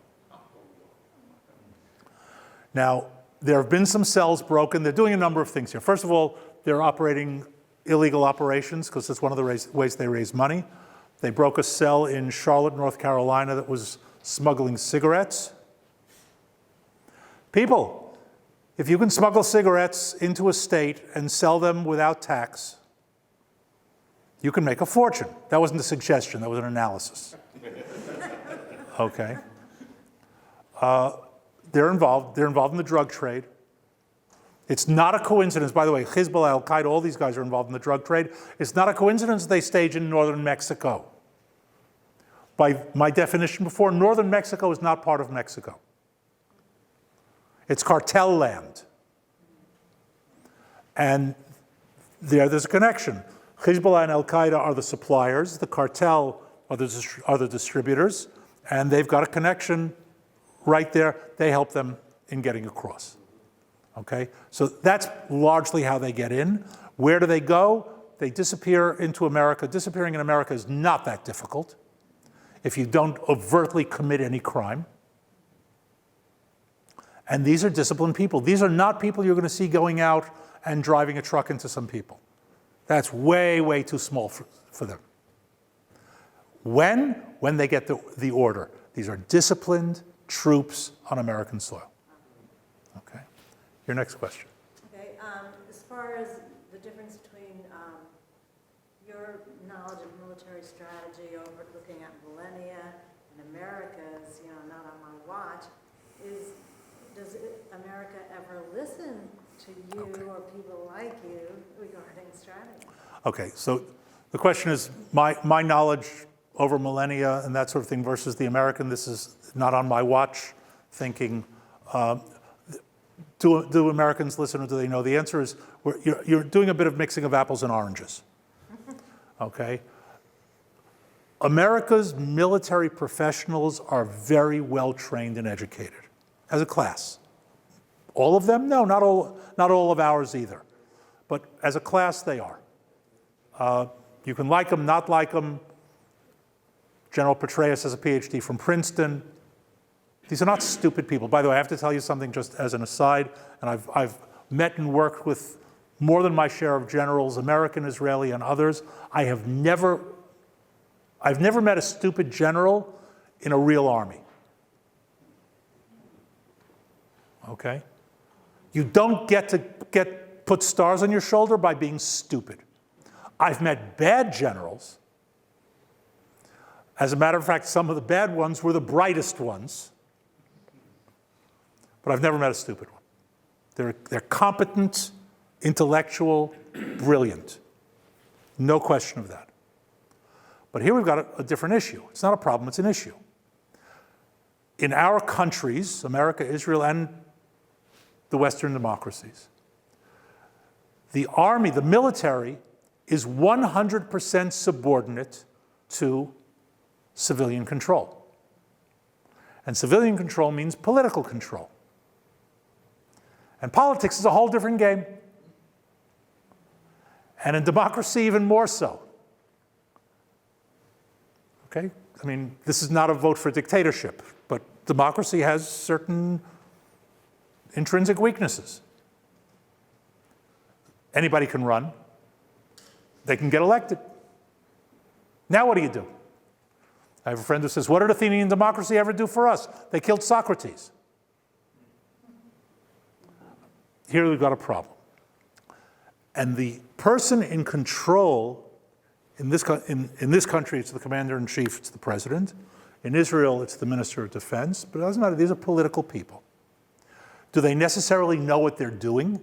Now, there have been some cells broken. They're doing a number of things here. First of all, they're operating illegal operations, because it's one of the ways they raise money. They broke a cell in Charlotte, North Carolina that was smuggling cigarettes. People, if you can smuggle cigarettes into a state and sell them without tax, you can make a fortune. That wasn't a suggestion, that was an analysis. Okay. They're involved in the drug trade. It's not a coincidence, by the way, Hezbollah, Al-Qaeda, all these guys are involved in the drug trade. It's not a coincidence they stage in northern Mexico. By my definition before, northern Mexico is not part of Mexico. It's cartel land. And there's a connection. Hezbollah and Al-Qaeda are the suppliers, the cartel are the distributors, and they've got a connection right there. They help them in getting across. Okay? So that's largely how they get in. Where do they go? They disappear into America. Disappearing in America is not that difficult if you don't overtly commit any crime. And these are disciplined people. These are not people you're going to see going out and driving a truck into some people. That's way, way too small for them. When they get the order. These are disciplined troops on American soil. Okay. Your next question. Okay, as far as the difference between your knowledge of military strategy over looking at millennia and America's, not on my watch, does America ever listen to you or people like you regarding strategy? Okay, so the question is my knowledge over millennia and that sort of thing versus the American. This is not on my watch thinking. Do Americans listen or do they know? The answer is you're doing a bit of mixing of apples and oranges. Okay? America's military professionals are very well trained and educated as a class. All of them? No, not all of ours either. But as a class, they are. You can like them, not like them. General Petraeus has a PhD from Princeton. These are not stupid people. By the way, I have to tell you something just as an aside, and I've met and worked with more than my share of generals, American, Israeli, and others. I've never met a stupid general in a real army. Okay? You don't get to put stars on your shoulder by being stupid. I've met bad generals. As a matter of fact, some of the bad ones were the brightest ones. But I've never met a stupid one. They're competent, intellectual, brilliant. No question of that. But here we've got a different issue. It's not a problem, it's an issue. In our countries, America, Israel, and the Western democracies, the army, the military, is 100% subordinate to civilian control. And civilian control means political control. And politics is a whole different game. And in democracy, even more so. Okay? I mean, this is not a vote for dictatorship, but democracy has certain intrinsic weaknesses. Anybody can run. They can get elected. Now what do? I have a friend who says, what did Athenian democracy ever do for us? They killed Socrates. Here we've got a problem. And the person in control, in this country, it's the commander-in-chief, it's the president. In Israel, it's the minister of defense. But it doesn't matter, these are political people. Do they necessarily know what they're doing?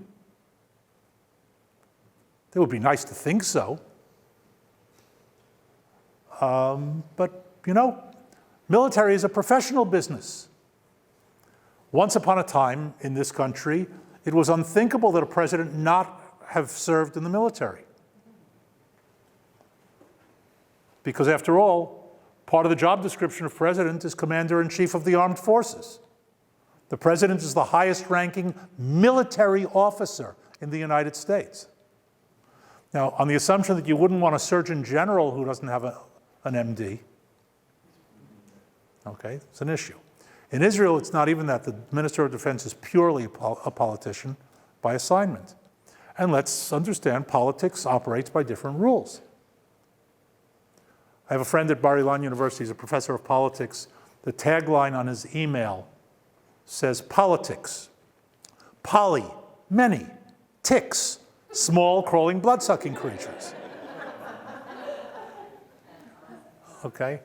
It would be nice to think so. But, military is a professional business. Once upon a time in this country, it was unthinkable that a president not have served in the military. Because after all, part of the job description of president is commander-in-chief of the armed forces. The president is the highest-ranking military officer in the United States. Now, on the assumption that you wouldn't want a surgeon general who doesn't have an MD, okay, it's an issue. In Israel, it's not even that. The Minister of Defense is purely a politician by assignment. And let's understand, politics operates by different rules. I have a friend at Bar-Ilan University, he's a professor of politics. The tagline on his email says, politics, poly, many, ticks, small crawling blood-sucking creatures. Okay?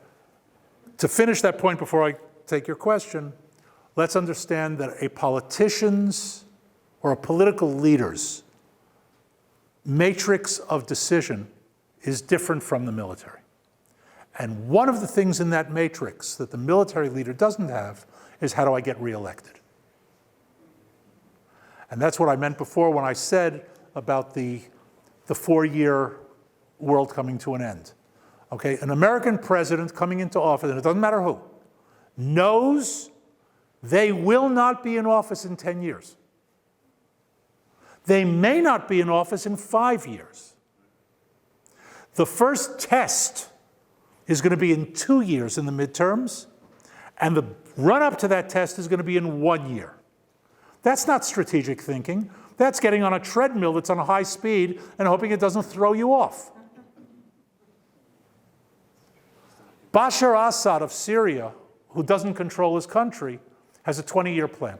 To finish that point before I take your question, let's understand that a politician's or a political leader's matrix of decision is different from the military. And one of the things in that matrix that the military leader doesn't have is, how do I get reelected? And that's what I meant before when I said about the 4-year world coming to an end. Okay, an American president coming into office, and it doesn't matter who, knows they will not be in office in 10 years. They may not be in office in 5 years. The first test is going to be in 2 years in the midterms, and the run-up to that test is going to be in 1 year. That's not strategic thinking. That's getting on a treadmill that's on a high speed and hoping it doesn't throw you off. Bashar Assad of Syria, who doesn't control his country, has a 20-year plan.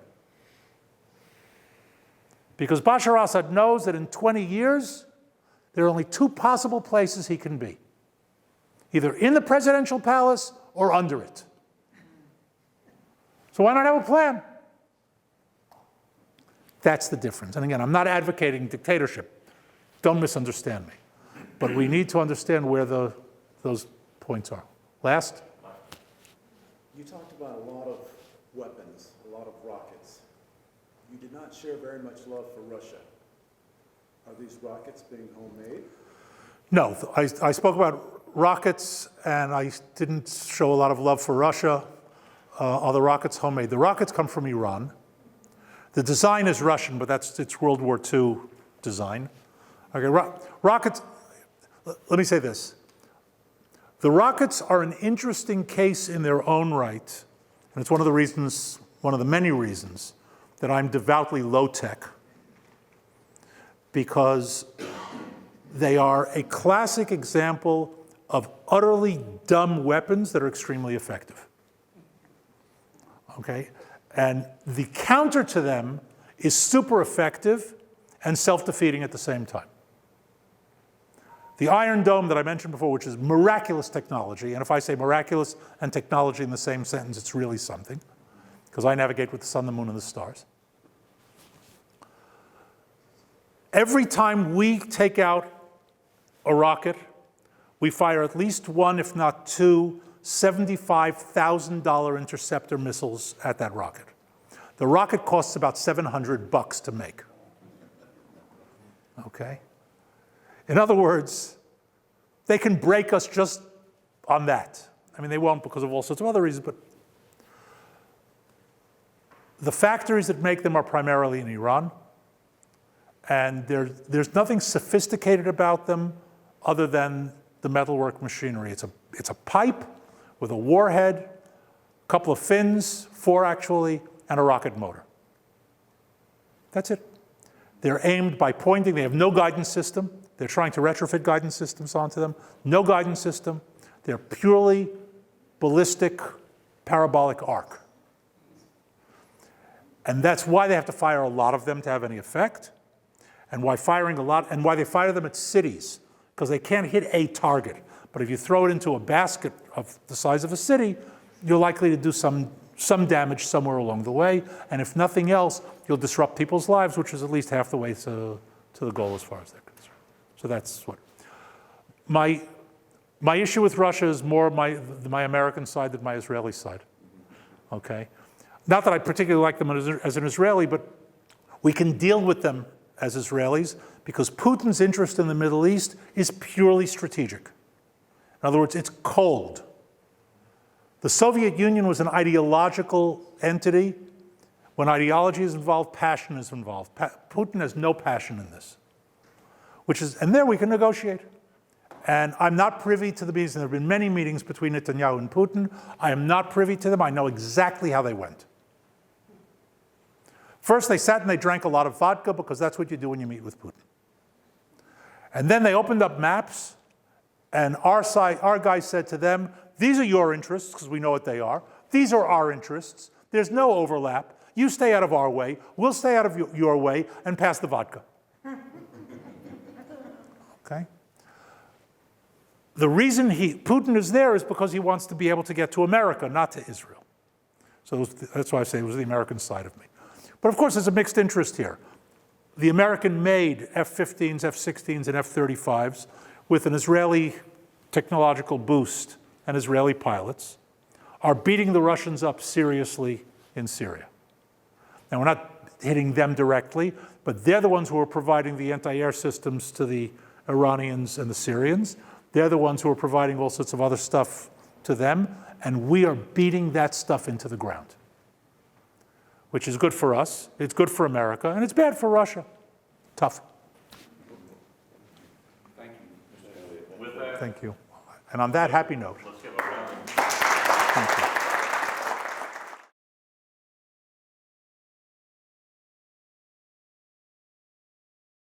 Because Bashar Assad knows that in 20 years, there are only 2 possible places he can be. Either in the presidential palace or under it. So why not have a plan? That's the difference. And again, I'm not advocating dictatorship. Don't misunderstand me. But we need to understand where those points are. Last? You talked about a lot of weapons, a lot of rockets. You did not share very much love for Russia. Are these rockets being homemade? No, I spoke about rockets, and I didn't show a lot of love for Russia. Are the rockets homemade? The rockets come from Iran. The design is Russian, but it's World War II design. Okay, rockets, let me say this. The rockets are an interesting case in their own right, and it's one of the many reasons that I'm devoutly low-tech, because they are a classic example of utterly dumb weapons that are extremely effective. Okay? And the counter to them is super effective and self-defeating at the same time. The Iron Dome that I mentioned before, which is miraculous technology, and if I say miraculous and technology in the same sentence, it's really something, because I navigate with the sun, the moon, and the stars. Every time we take out a rocket, we fire at least 1, if not 2, $75,000 interceptor missiles at that rocket. The rocket costs about $700 to make. Okay? In other words, they can break us just on that. I mean, they won't because of all sorts of other reasons, but the factories that make them are primarily in Iran, and there's nothing sophisticated about them other than the metalwork machinery. It's a pipe with a warhead, a couple of fins, 4 actually, and a rocket motor. That's it. They're aimed by pointing. They have no guidance system. They're trying to retrofit guidance systems onto them. No guidance system. They're purely ballistic parabolic arc. And that's why they have to fire a lot of them to have any effect, and why they fire them at cities, because they can't hit a target. But if you throw it into a basket of the size of a city, you're likely to do some damage somewhere along the way, and if nothing else, you'll disrupt people's lives, which is at least half the way to the goal as far as they're concerned. So that's what. My issue with Russia is more my American side than my Israeli side, okay? Not that I particularly like them as an Israeli, but we can deal with them as Israelis because Putin's interest in the Middle East is purely strategic. In other words, it's cold. The Soviet Union was an ideological entity. When ideology is involved, passion is involved. Putin has no passion in this, and there we can negotiate. And I'm not privy to the meetings, and there have been many meetings between Netanyahu and Putin. I am not privy to them. I know exactly how they went. First, they sat and they drank a lot of vodka because that's what you do when you meet with Putin. And then they opened up maps, and our guys said to them, these are your interests, because we know what they are. These are our interests. There's no overlap. You stay out of our way. We'll stay out of your way and pass the vodka. Okay? The reason Putin is there is because he wants to be able to get to America, not to Israel. So that's why I say it was the American side of me. But of course, there's a mixed interest here. the American-made F-15s, F-16s, and F-35s with an Israeli technological boost and Israeli pilots are beating the Russians up seriously in Syria. Now, we're not hitting them directly, but they're the ones who are providing the anti-air systems to the Iranians and the Syrians. They're the ones who are providing all sorts of other stuff to them, and we are beating that stuff into the ground, which is good for us, it's good for America, and it's bad for Russia. Tough. Thank you, Mr. Elliott. With that, Thank you. And on that happy note, let's give a round of thank you.